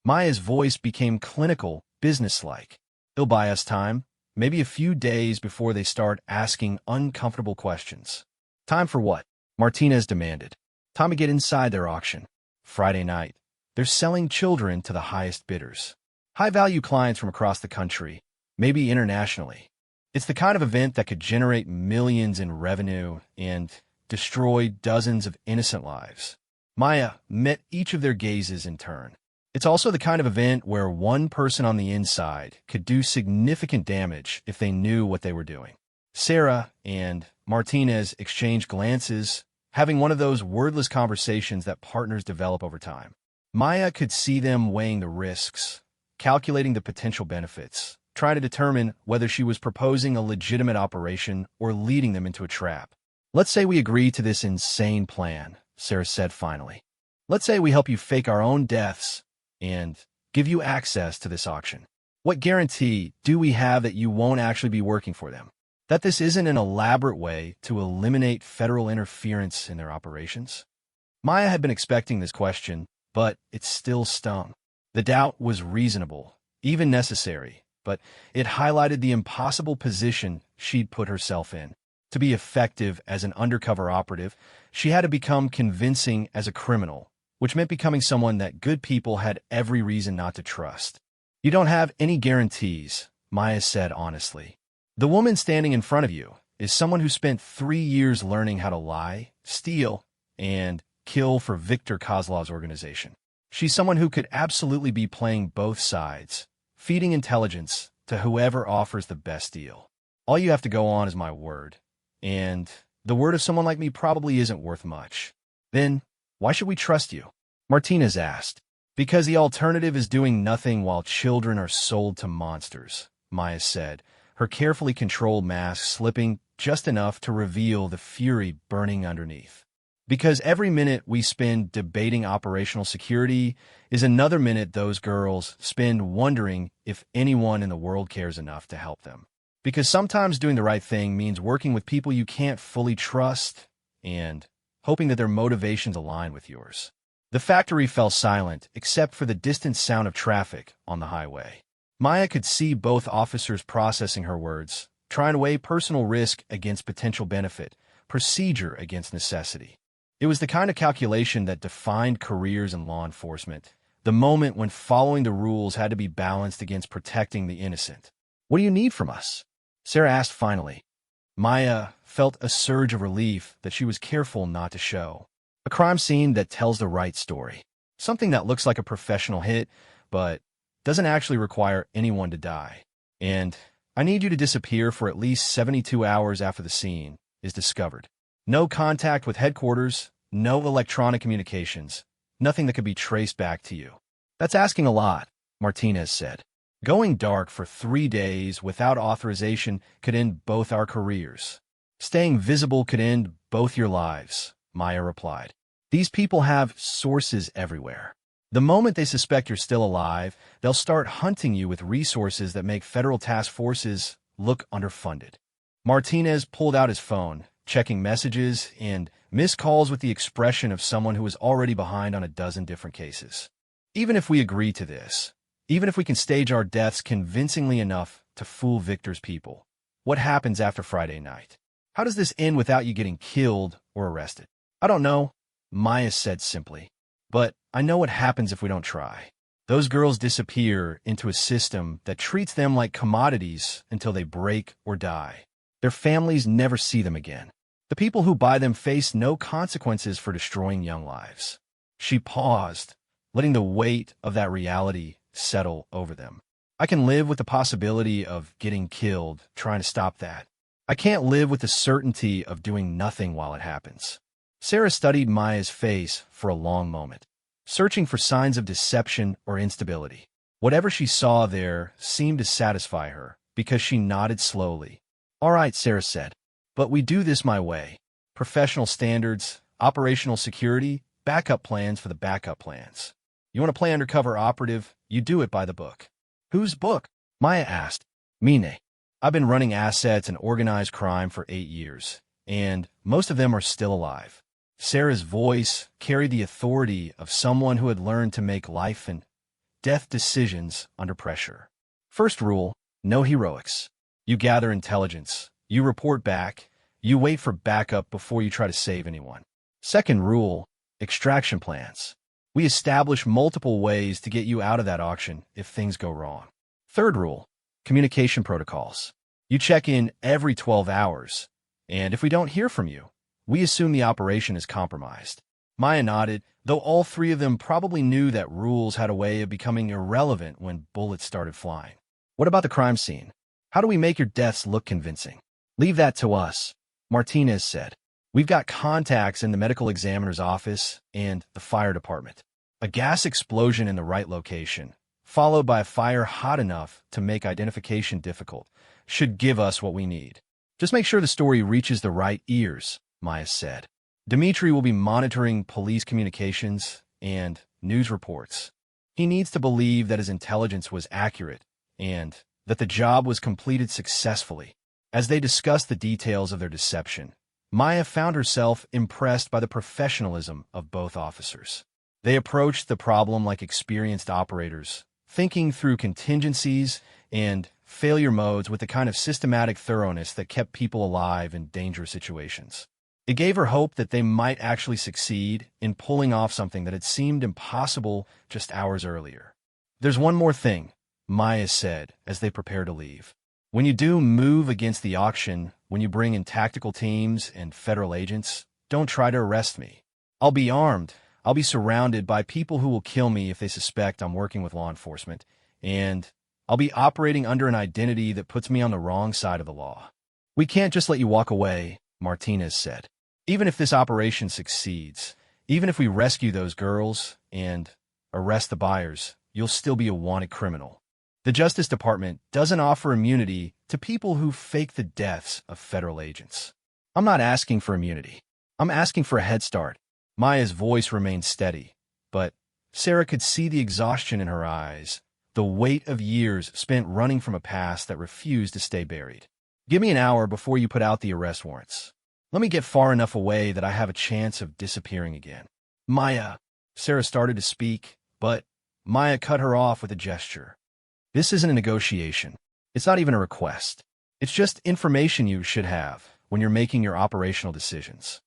Maya's voice became clinical, businesslike. "It'll buy us time, maybe a few days before they start asking uncomfortable questions." "Time for what?" Martinez demanded. "Time to get inside their auction. Friday night. They're selling children to the highest bidders. High-value clients from across the country, maybe internationally. It's the kind of event that could generate millions in revenue and destroy dozens of innocent lives." Maya met each of their gazes in turn. "It's also the kind of event where one person on the inside could do significant damage if they knew what they were doing." Sarah and Martinez exchanged glances, having one of those wordless conversations that partners develop over time. Maya could see them weighing the risks, calculating the potential benefits, trying to determine whether she was proposing a legitimate operation or leading them into a trap. "Let's say we agree to this insane plan," Sarah said finally. "Let's say we help you fake our own deaths and give you access to this auction. What guarantee do we have that you won't actually be working for them? That this isn't an elaborate way to eliminate federal interference in their operations? Maya had been expecting this question, but it still stung. The doubt was reasonable, even necessary, but it highlighted the impossible position she'd put herself in. To be effective as an undercover operative, she had to become convincing as a criminal, which meant becoming someone that good people had every reason not to trust. You don't have any guarantees, Maya said honestly. The woman standing in front of you is someone who spent 3 years learning how to lie, steal, and kill for Viktor Kozlov's organization. She's someone who could absolutely be playing both sides, feeding intelligence to whoever offers the best deal. All you have to go on is my word, and the word of someone like me probably isn't worth much. Then, why should we trust you? Martinez asked. Because the alternative is doing nothing while children are sold to monsters, Maya said, her carefully controlled mask slipping just enough to reveal the fury burning underneath. Because every minute we spend debating operational security is another minute those girls spend wondering if anyone in the world cares enough to help them. Because sometimes doing the right thing means working with people you can't fully trust and hoping that their motivations align with yours. The factory fell silent except for the distant sound of traffic on the highway. Maya could see both officers processing her words, trying to weigh personal risk against potential benefit, procedure against necessity. It was the kind of calculation that defined careers in law enforcement, the moment when following the rules had to be balanced against protecting the innocent. What do you need from us? Sarah asked finally. Maya felt a surge of relief that she was careful not to show. A crime scene that tells the right story. Something that looks like a professional hit, but doesn't actually require anyone to die. And I need you to disappear for at least 72 hours after the scene is discovered. No contact with headquarters, no electronic communications, nothing that could be traced back to you. That's asking a lot, Martinez said. Going dark for 3 days without authorization could end both our careers. Staying visible could end both your lives, Maya replied. These people have sources everywhere. The moment they suspect you're still alive, they'll start hunting you with resources that make federal task forces look underfunded. Martinez pulled out his phone, checking messages and missed calls with the expression of someone who was already behind on a dozen different cases. Even if we agree to this, even if we can stage our deaths convincingly enough to fool Victor's people, what happens after Friday night? How does this end without you getting killed or arrested? I don't know, Maya said simply, but I know what happens if we don't try. Those girls disappear into a system that treats them like commodities until they break or die. Their families never see them again. The people who buy them face no consequences for destroying young lives. She paused, letting the weight of that reality settle over them. I can live with the possibility of getting killed trying to stop that. I can't live with the certainty of doing nothing while it happens. Sarah studied Maya's face for a long moment, searching for signs of deception or instability. Whatever she saw there seemed to satisfy her, because she nodded slowly. All right, Sarah said, but we do this my way. Professional standards, operational security, backup plans for the backup plans. You want to play undercover operative, you do it by the book. Whose book? Maya asked. Mine. I've been running assets and organized crime for 8 years, and most of them are still alive. Sarah's voice carried the authority of someone who had learned to make life and death decisions under pressure. First rule, no heroics. You gather intelligence, you report back, you wait for backup before you try to save anyone. Second rule, extraction plans. We establish multiple ways to get you out of that auction if things go wrong. Third rule, communication protocols. You check in every 12 hours, and if we don't hear from you, we assume the operation is compromised. Maya nodded, though all three of them probably knew that rules had a way of becoming irrelevant when bullets started flying. What about the crime scene? How do we make your deaths look convincing? Leave that to us, Martinez said. We've got contacts in the medical examiner's office and the fire department. A gas explosion in the right location, followed by a fire hot enough to make identification difficult, should give us what we need. Just make sure the story reaches the right ears, Maya said. Dmitri will be monitoring police communications and news reports. He needs to believe that his intelligence was accurate and that the job was completed successfully. As they discussed the details of their deception, Maya found herself impressed by the professionalism of both officers. They approached the problem like experienced operators, thinking through contingencies and failure modes with the kind of systematic thoroughness that kept people alive in dangerous situations. It gave her hope that they might actually succeed in pulling off something that had seemed impossible just hours earlier. "There's one more thing," Maya said as they prepared to leave. "When you do move against the auction, when you bring in tactical teams and federal agents, don't try to arrest me. I'll be armed. I'll be surrounded by people who will kill me if they suspect I'm working with law enforcement, and I'll be operating under an identity that puts me on the wrong side of the law." "We can't just let you walk away," Martinez said. "Even if this operation succeeds, even if we rescue those girls and arrest the buyers, you'll still be a wanted criminal. The Justice Department doesn't offer immunity to people who fake the deaths of federal agents." "I'm not asking for immunity. I'm asking for a head start." Maya's voice remained steady, but Sarah could see the exhaustion in her eyes, the weight of years spent running from a past that refused to stay buried. "Give me an hour before you put out the arrest warrants. Let me get far enough away that I have a chance of disappearing again." "Maya," Sarah started to speak, but Maya cut her off with a gesture. "This isn't a negotiation. It's not even a request. It's just information you should have when you're making your operational decisions."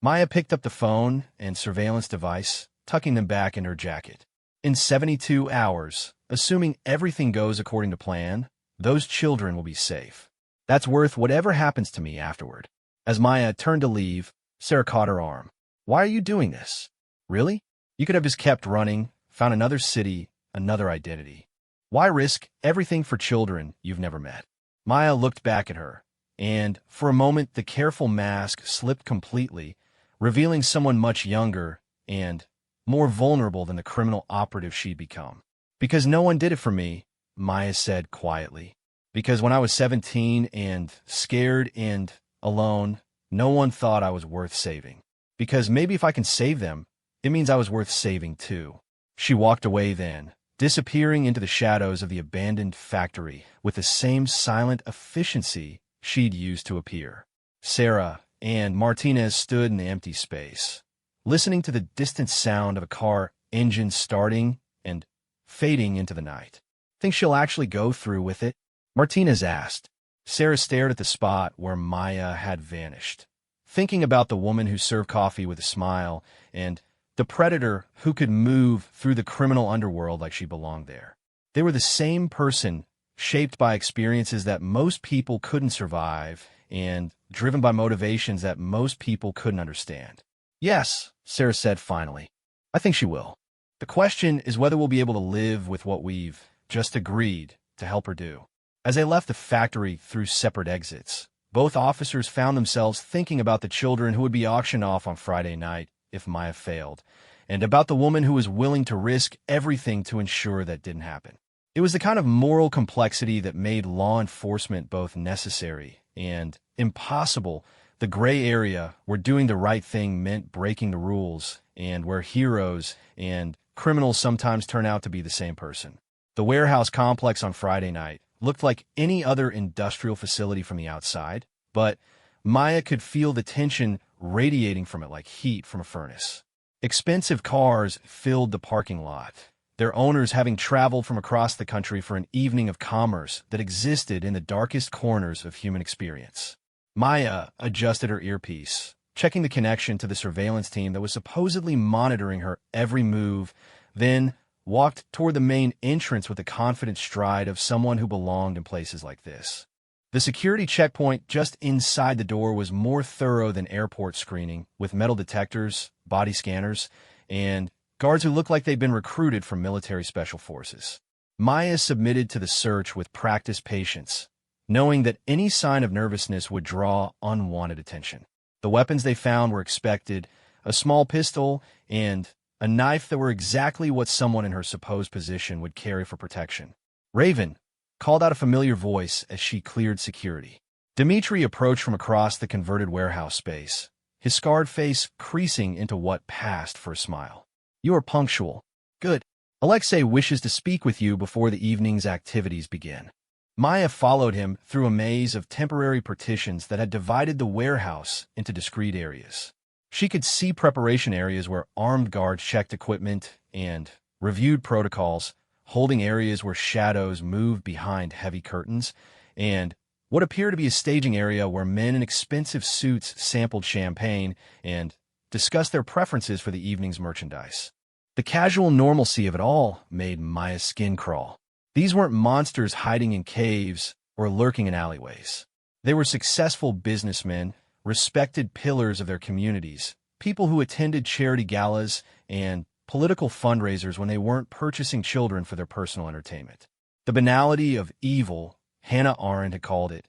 Maya picked up the phone and surveillance device, tucking them back in her jacket. "In 72 hours, assuming everything goes according to plan, those children will be safe. That's worth whatever happens to me afterward." As Maya turned to leave, Sarah caught her arm. "Why are you doing this? Really? You could have just kept running, found another city, another identity. Why risk everything for children you've never met?" Maya looked back at her, and for a moment the careful mask slipped completely, revealing someone much younger and more vulnerable than the criminal operative she'd become. "Because no one did it for me," Maya said quietly. "Because when I was 17 and scared and alone, no one thought I was worth saving. Because maybe if I can save them, it means I was worth saving too." She walked away then, disappearing into the shadows of the abandoned factory with the same silent efficiency she'd used to appear. Sarah and Martinez stood in the empty space, listening to the distant sound of a car engine starting and fading into the night. "Think she'll actually go through with it?" Martinez asked. Sarah stared at the spot where Maya had vanished, thinking about the woman who served coffee with a smile and the predator who could move through the criminal underworld like she belonged there. They were the same person, shaped by experiences that most people couldn't survive and driven by motivations that most people couldn't understand. "Yes," Sarah said finally. "I think she will. The question is whether we'll be able to live with what we've just agreed to help her do." As they left the factory through separate exits, both officers found themselves thinking about the children who would be auctioned off on Friday night if Maya failed, and about the woman who was willing to risk everything to ensure that didn't happen. It was the kind of moral complexity that made law enforcement both necessary and impossible, the gray area where doing the right thing meant breaking the rules, and where heroes and criminals sometimes turn out to be the same person. The warehouse complex on Friday night looked like any other industrial facility from the outside, but Maya could feel the tension radiating from it like heat from a furnace. Expensive cars filled the parking lot, their owners having traveled from across the country for an evening of commerce that existed in the darkest corners of human experience. Maya adjusted her earpiece, checking the connection to the surveillance team that was supposedly monitoring her every move, then walked toward the main entrance with the confident stride of someone who belonged in places like this. The security checkpoint just inside the door was more thorough than airport screening, with metal detectors, body scanners, and guards who looked like they'd been recruited from military special forces. Maya submitted to the search with practiced patience, knowing that any sign of nervousness would draw unwanted attention. The weapons they found were expected, a small pistol and a knife that were exactly what someone in her supposed position would carry for protection. "Raven," called out a familiar voice as she cleared security. Dmitri approached from across the converted warehouse space, his scarred face creasing into what passed for a smile. "You are punctual. Good. Alexei wishes to speak with you before the evening's activities begin. Maya followed him through a maze of temporary partitions that had divided the warehouse into discrete areas. She could see preparation areas where armed guards checked equipment and reviewed protocols, holding areas where shadows moved behind heavy curtains, and what appeared to be a staging area where men in expensive suits sampled champagne and discussed their preferences for the evening's merchandise. The casual normalcy of it all made Maya's skin crawl. These weren't monsters hiding in caves or lurking in alleyways. They were successful businessmen, respected pillars of their communities, people who attended charity galas and political fundraisers when they weren't purchasing children for their personal entertainment. The banality of evil, Hannah Arendt had called it,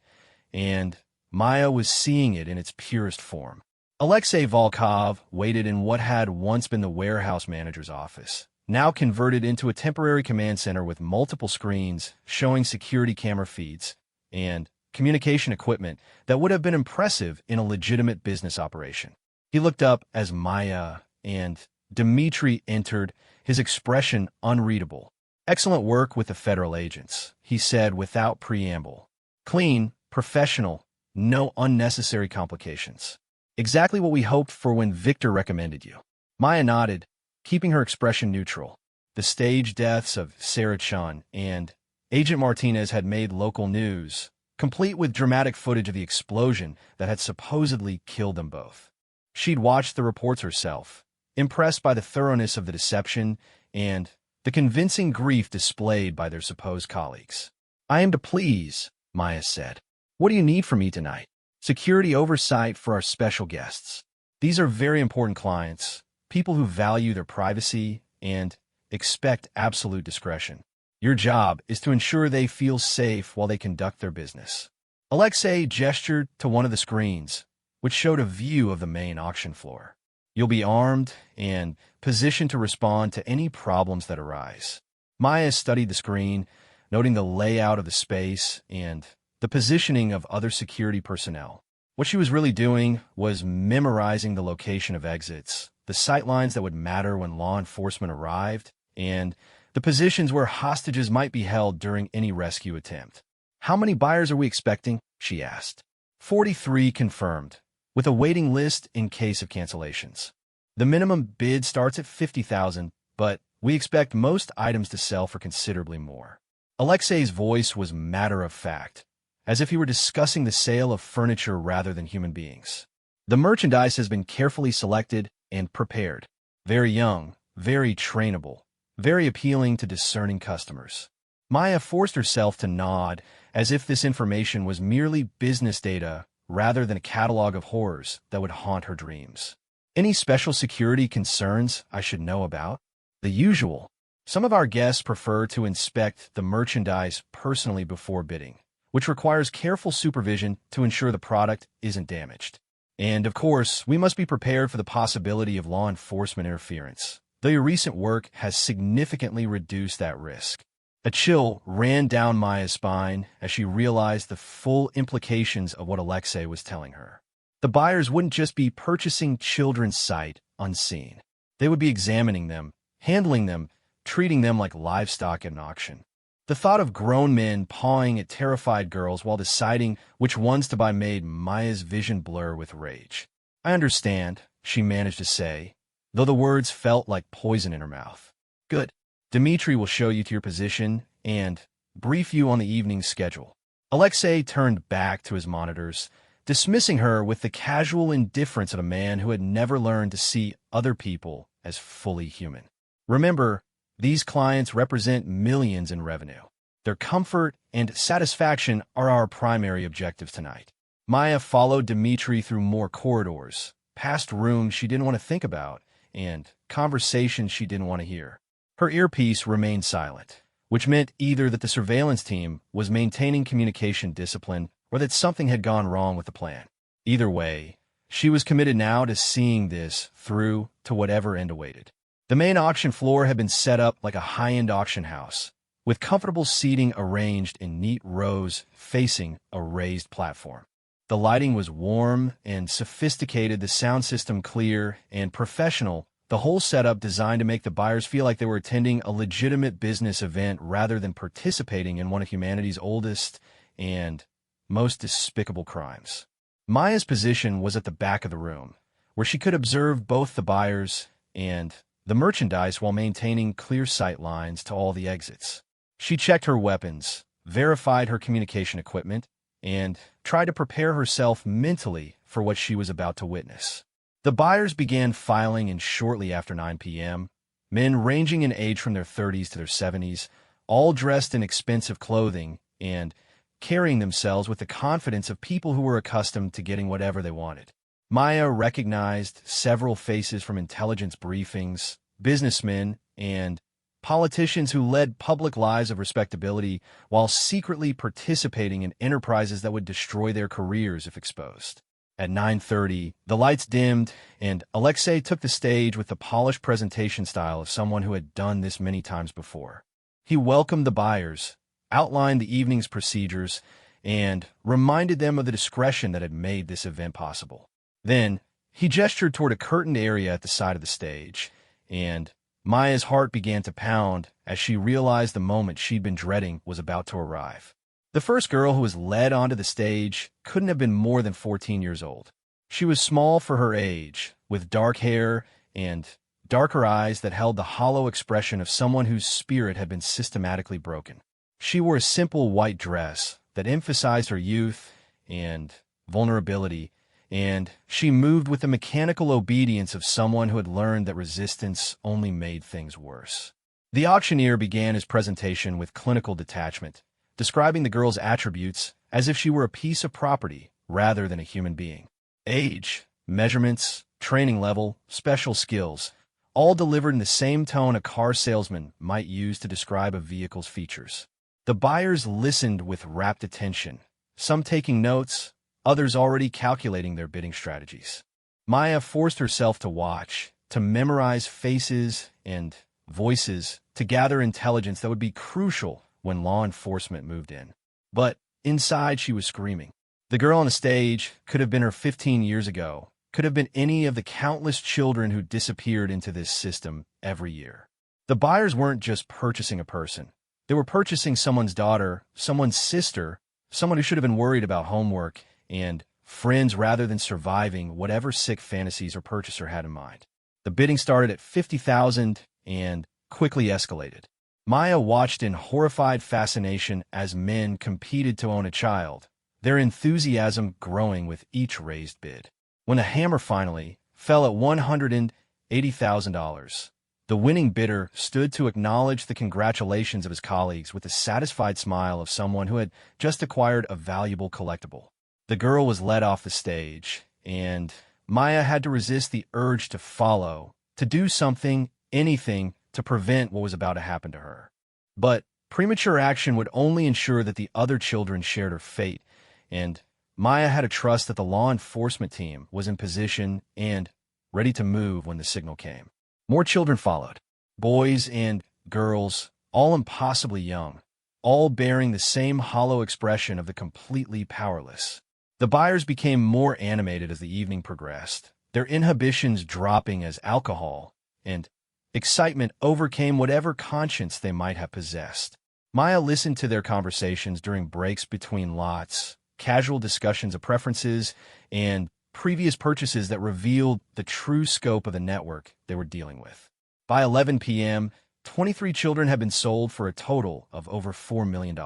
and Maya was seeing it in its purest form. Alexei Volkov waited in what had once been the warehouse manager's office, now converted into a temporary command center with multiple screens showing security camera feeds and communication equipment that would have been impressive in a legitimate business operation. He looked up as Maya and Dmitri entered, his expression unreadable. "Excellent work with the federal agents," he said without preamble. "Clean, professional, no unnecessary complications. Exactly what we hoped for when Victor recommended you." Maya nodded, keeping her expression neutral. The stage deaths of Sarah Chun and Agent Martinez had made local news, complete with dramatic footage of the explosion that had supposedly killed them both. She'd watched the reports herself, impressed by the thoroughness of the deception and the convincing grief displayed by their supposed colleagues. "I am to please," Maya said. "What do you need from me tonight?" "Security oversight for our special guests. These are very important clients, people who value their privacy and expect absolute discretion. Your job is to ensure they feel safe while they conduct their business." Alexei gestured to one of the screens, which showed a view of the main auction floor. "You'll be armed and positioned to respond to any problems that arise." Maya studied the screen, noting the layout of the space and the positioning of other security personnel. What she was really doing was memorizing the location of exits, the sightlines that would matter when law enforcement arrived, and the positions where hostages might be held during any rescue attempt. "How many buyers are we expecting?" she asked. 43 confirmed, with a waiting list in case of cancellations. The minimum bid starts at $50,000, but we expect most items to sell for considerably more. Alexei's voice was matter-of-fact, as if he were discussing the sale of furniture rather than human beings. "The merchandise has been carefully selected and prepared. Very young, very trainable, very appealing to discerning customers." Maya forced herself to nod, as if this information was merely business data rather than a catalog of horrors that would haunt her dreams. "Any special security concerns I should know about?" "The usual. Some of our guests prefer to inspect the merchandise personally before bidding, which requires careful supervision to ensure the product isn't damaged. And, of course, we must be prepared for the possibility of law enforcement interference, though your recent work has significantly reduced that risk." A chill ran down Maya's spine as she realized the full implications of what Alexei was telling her. The buyers wouldn't just be purchasing children's sight unseen. They would be examining them, handling them, treating them like livestock at an auction. The thought of grown men pawing at terrified girls while deciding which ones to buy made Maya's vision blur with rage. "I understand," she managed to say, though the words felt like poison in her mouth. "Good. Dmitri will show you to your position and brief you on the evening's schedule." Alexei turned back to his monitors, dismissing her with the casual indifference of a man who had never learned to see other people as fully human. "Remember, these clients represent millions in revenue. Their comfort and satisfaction are our primary objectives tonight." Maya followed Dmitri through more corridors, past rooms she didn't want to think about, and conversations she didn't want to hear. Her earpiece remained silent, which meant either that the surveillance team was maintaining communication discipline or that something had gone wrong with the plan. Either way, she was committed now to seeing this through to whatever end awaited. The main auction floor had been set up like a high-end auction house, with comfortable seating arranged in neat rows facing a raised platform. The lighting was warm and sophisticated, the sound system clear and professional, The whole setup designed to make the buyers feel like they were attending a legitimate business event rather than participating in one of humanity's oldest and most despicable crimes. Maya's position was at the back of the room, where she could observe both the buyers and the merchandise while maintaining clear sight lines to all the exits. She checked her weapons, verified her communication equipment, and tried to prepare herself mentally for what she was about to witness. The buyers began filing in shortly after 9 p.m., men ranging in age from their 30s to their 70s, all dressed in expensive clothing and carrying themselves with the confidence of people who were accustomed to getting whatever they wanted. Maya recognized several faces from intelligence briefings, businessmen, and politicians who led public lives of respectability while secretly participating in enterprises that would destroy their careers if exposed. At 9:30, the lights dimmed, and Alexei took the stage with the polished presentation style of someone who had done this many times before. He welcomed the buyers, outlined the evening's procedures, and reminded them of the discretion that had made this event possible. Then, he gestured toward a curtained area at the side of the stage, and Maya's heart began to pound as she realized the moment she'd been dreading was about to arrive. The first girl who was led onto the stage couldn't have been more than 14 years old. She was small for her age, with dark hair and darker eyes that held the hollow expression of someone whose spirit had been systematically broken. She wore a simple white dress that emphasized her youth and vulnerability, and she moved with the mechanical obedience of someone who had learned that resistance only made things worse. The auctioneer began his presentation with clinical detachment, describing the girl's attributes as if she were a piece of property rather than a human being. Age, measurements, training level, special skills, all delivered in the same tone a car salesman might use to describe a vehicle's features. The buyers listened with rapt attention, some taking notes, others already calculating their bidding strategies. Maya forced herself to watch, to memorize faces and voices, to gather intelligence that would be crucial when law enforcement moved in. But inside she was screaming. The girl on the stage could have been her 15 years ago, could have been any of the countless children who disappeared into this system every year. The buyers weren't just purchasing a person. They were purchasing someone's daughter, someone's sister, someone who should have been worried about homework and friends rather than surviving whatever sick fantasies her purchaser had in mind. The bidding started at $50,000 and quickly escalated. Maya watched in horrified fascination as men competed to own a child, their enthusiasm growing with each raised bid. When the hammer finally fell at $180,000, the winning bidder stood to acknowledge the congratulations of his colleagues with the satisfied smile of someone who had just acquired a valuable collectible. The girl was led off the stage, and Maya had to resist the urge to follow, to do something, anything, to prevent what was about to happen to her. But premature action would only ensure that the other children shared her fate, and Maya had to trust that the law enforcement team was in position and ready to move when the signal came. More children followed, boys and girls, all impossibly young, all bearing the same hollow expression of the completely powerless. The buyers became more animated as the evening progressed, their inhibitions dropping as alcohol and excitement overcame whatever conscience they might have possessed. Maya listened to their conversations during breaks between lots, casual discussions of preferences, and previous purchases that revealed the true scope of the network they were dealing with. By 11 p.m., 23 children had been sold for a total of over $4 million.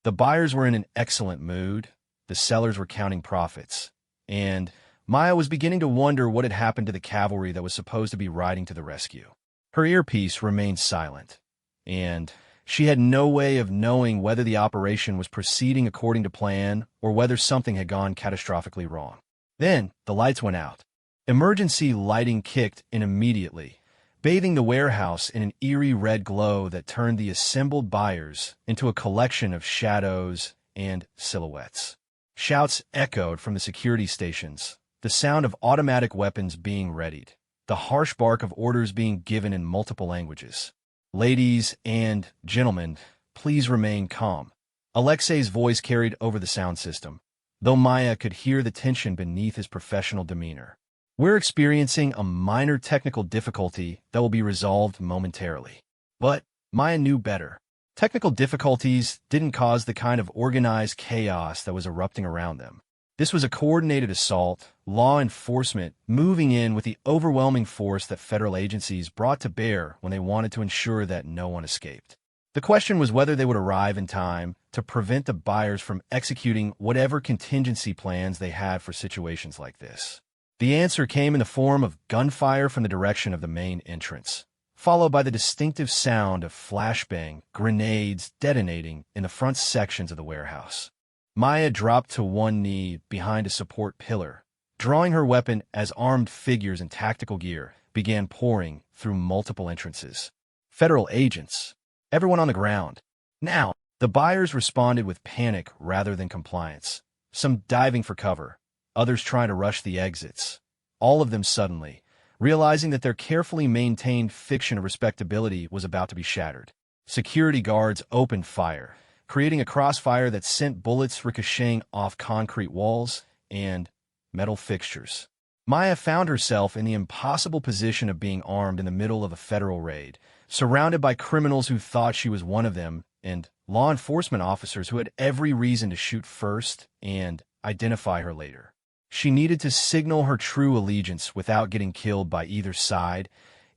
The buyers were in an excellent mood, the sellers were counting profits, and Maya was beginning to wonder what had happened to the cavalry that was supposed to be riding to the rescue. Her earpiece remained silent, and she had no way of knowing whether the operation was proceeding according to plan or whether something had gone catastrophically wrong. Then the lights went out. Emergency lighting kicked in immediately, bathing the warehouse in an eerie red glow that turned the assembled buyers into a collection of shadows and silhouettes. Shouts echoed from the security stations, the sound of automatic weapons being readied, the harsh bark of orders being given in multiple languages. "Ladies and gentlemen, please remain calm." Alexei's voice carried over the sound system, though Maya could hear the tension beneath his professional demeanor. We're experiencing a minor technical difficulty that will be resolved momentarily. But Maya knew better. Technical difficulties didn't cause the kind of organized chaos that was erupting around them. This was a coordinated assault, law enforcement moving in with the overwhelming force that federal agencies brought to bear when they wanted to ensure that no one escaped. The question was whether they would arrive in time to prevent the buyers from executing whatever contingency plans they had for situations like this. The answer came in the form of gunfire from the direction of the main entrance, followed by the distinctive sound of flashbang grenades detonating in the front sections of the warehouse. Maya dropped to one knee behind a support pillar, drawing her weapon as armed figures in tactical gear began pouring through multiple entrances. Federal agents, everyone on the ground. Now, the buyers responded with panic rather than compliance, some diving for cover, others trying to rush the exits, all of them suddenly realizing that their carefully maintained fiction of respectability was about to be shattered. Security guards opened fire, creating a crossfire that sent bullets ricocheting off concrete walls and metal fixtures. Maya found herself in the impossible position of being armed in the middle of a federal raid, surrounded by criminals who thought she was one of them and law enforcement officers who had every reason to shoot first and identify her later. She needed to signal her true allegiance without getting killed by either side,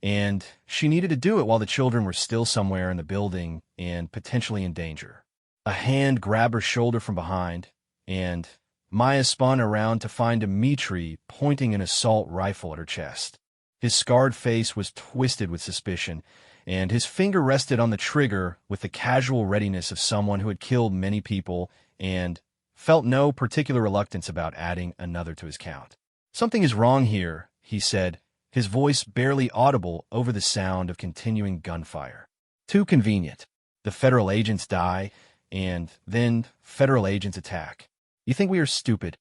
and she needed to do it while the children were still somewhere in the building and potentially in danger. A hand grabbed her shoulder from behind, and Maya spun around to find Dmitri pointing an assault rifle at her chest. His scarred face was twisted with suspicion, and his finger rested on the trigger with the casual readiness of someone who had killed many people and felt no particular reluctance about adding another to his count. "Something is wrong here," he said, his voice barely audible over the sound of continuing gunfire. "Too convenient. The federal agents die, and then federal agents attack. You think we are stupid?"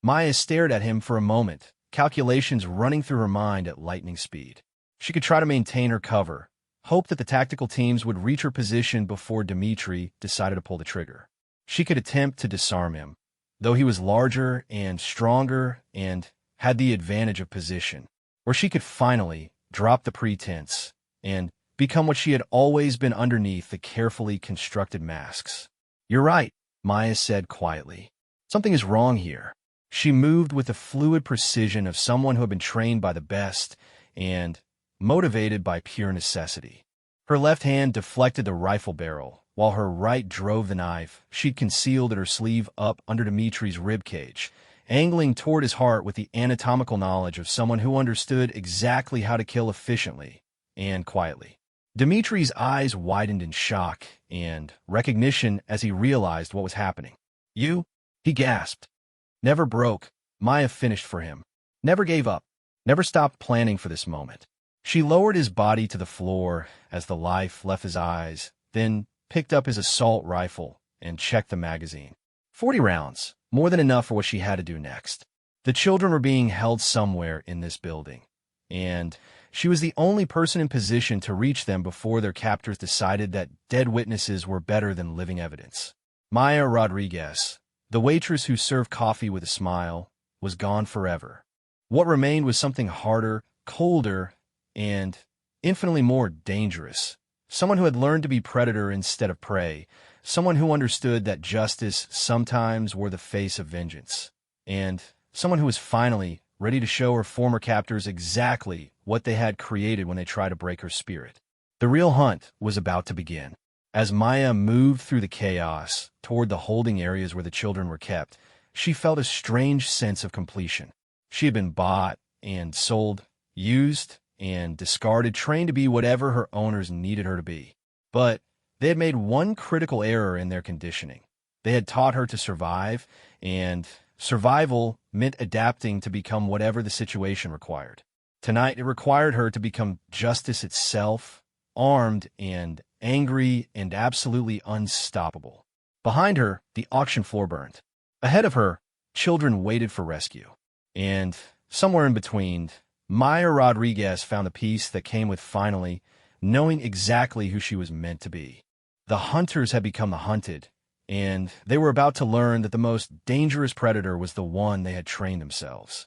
Maya stared at him for a moment, calculations running through her mind at lightning speed. She could try to maintain her cover, hope that the tactical teams would reach her position before Dmitri decided to pull the trigger. She could attempt to disarm him, though he was larger and stronger and had the advantage of position. Or she could finally drop the pretense and become what she had always been underneath the carefully constructed masks. "You're right," Maya said quietly. "Something is wrong here." She moved with the fluid precision of someone who had been trained by the best and motivated by pure necessity. Her left hand deflected the rifle barrel, while her right drove the knife she'd concealed at her sleeve up under Dmitri's ribcage, angling toward his heart with the anatomical knowledge of someone who understood exactly how to kill efficiently and quietly. Dmitri's eyes widened in shock and recognition as he realized what was happening. "You?" he gasped. "Never broke," Maya finished for him. "Never gave up. Never stopped planning for this moment." She lowered his body to the floor as the life left his eyes, then picked up his assault rifle and checked the magazine. 40 rounds, more than enough for what she had to do next. The children were being held somewhere in this building, and she was the only person in position to reach them before their captors decided that dead witnesses were better than living evidence. Maya Rodriguez, the waitress who served coffee with a smile, was gone forever. What remained was something harder, colder, and infinitely more dangerous. Someone who had learned to be predator instead of prey. Someone who understood that justice sometimes wore the face of vengeance. And someone who was finally ready to show her former captors exactly what they had created when they tried to break her spirit. The real hunt was about to begin. As Maya moved through the chaos toward the holding areas where the children were kept, she felt a strange sense of completion. She had been bought and sold, used and discarded, trained to be whatever her owners needed her to be. But they had made one critical error in their conditioning. They had taught her to survive, and survival meant adapting to become whatever the situation required. Tonight, it required her to become justice itself, armed and angry and absolutely unstoppable. Behind her, the auction floor burned. Ahead of her, children waited for rescue. And somewhere in between, Maya Rodriguez found the peace that came with finally knowing exactly who she was meant to be. The hunters had become the hunted, and they were about to learn that the most dangerous predator was the one they had trained themselves.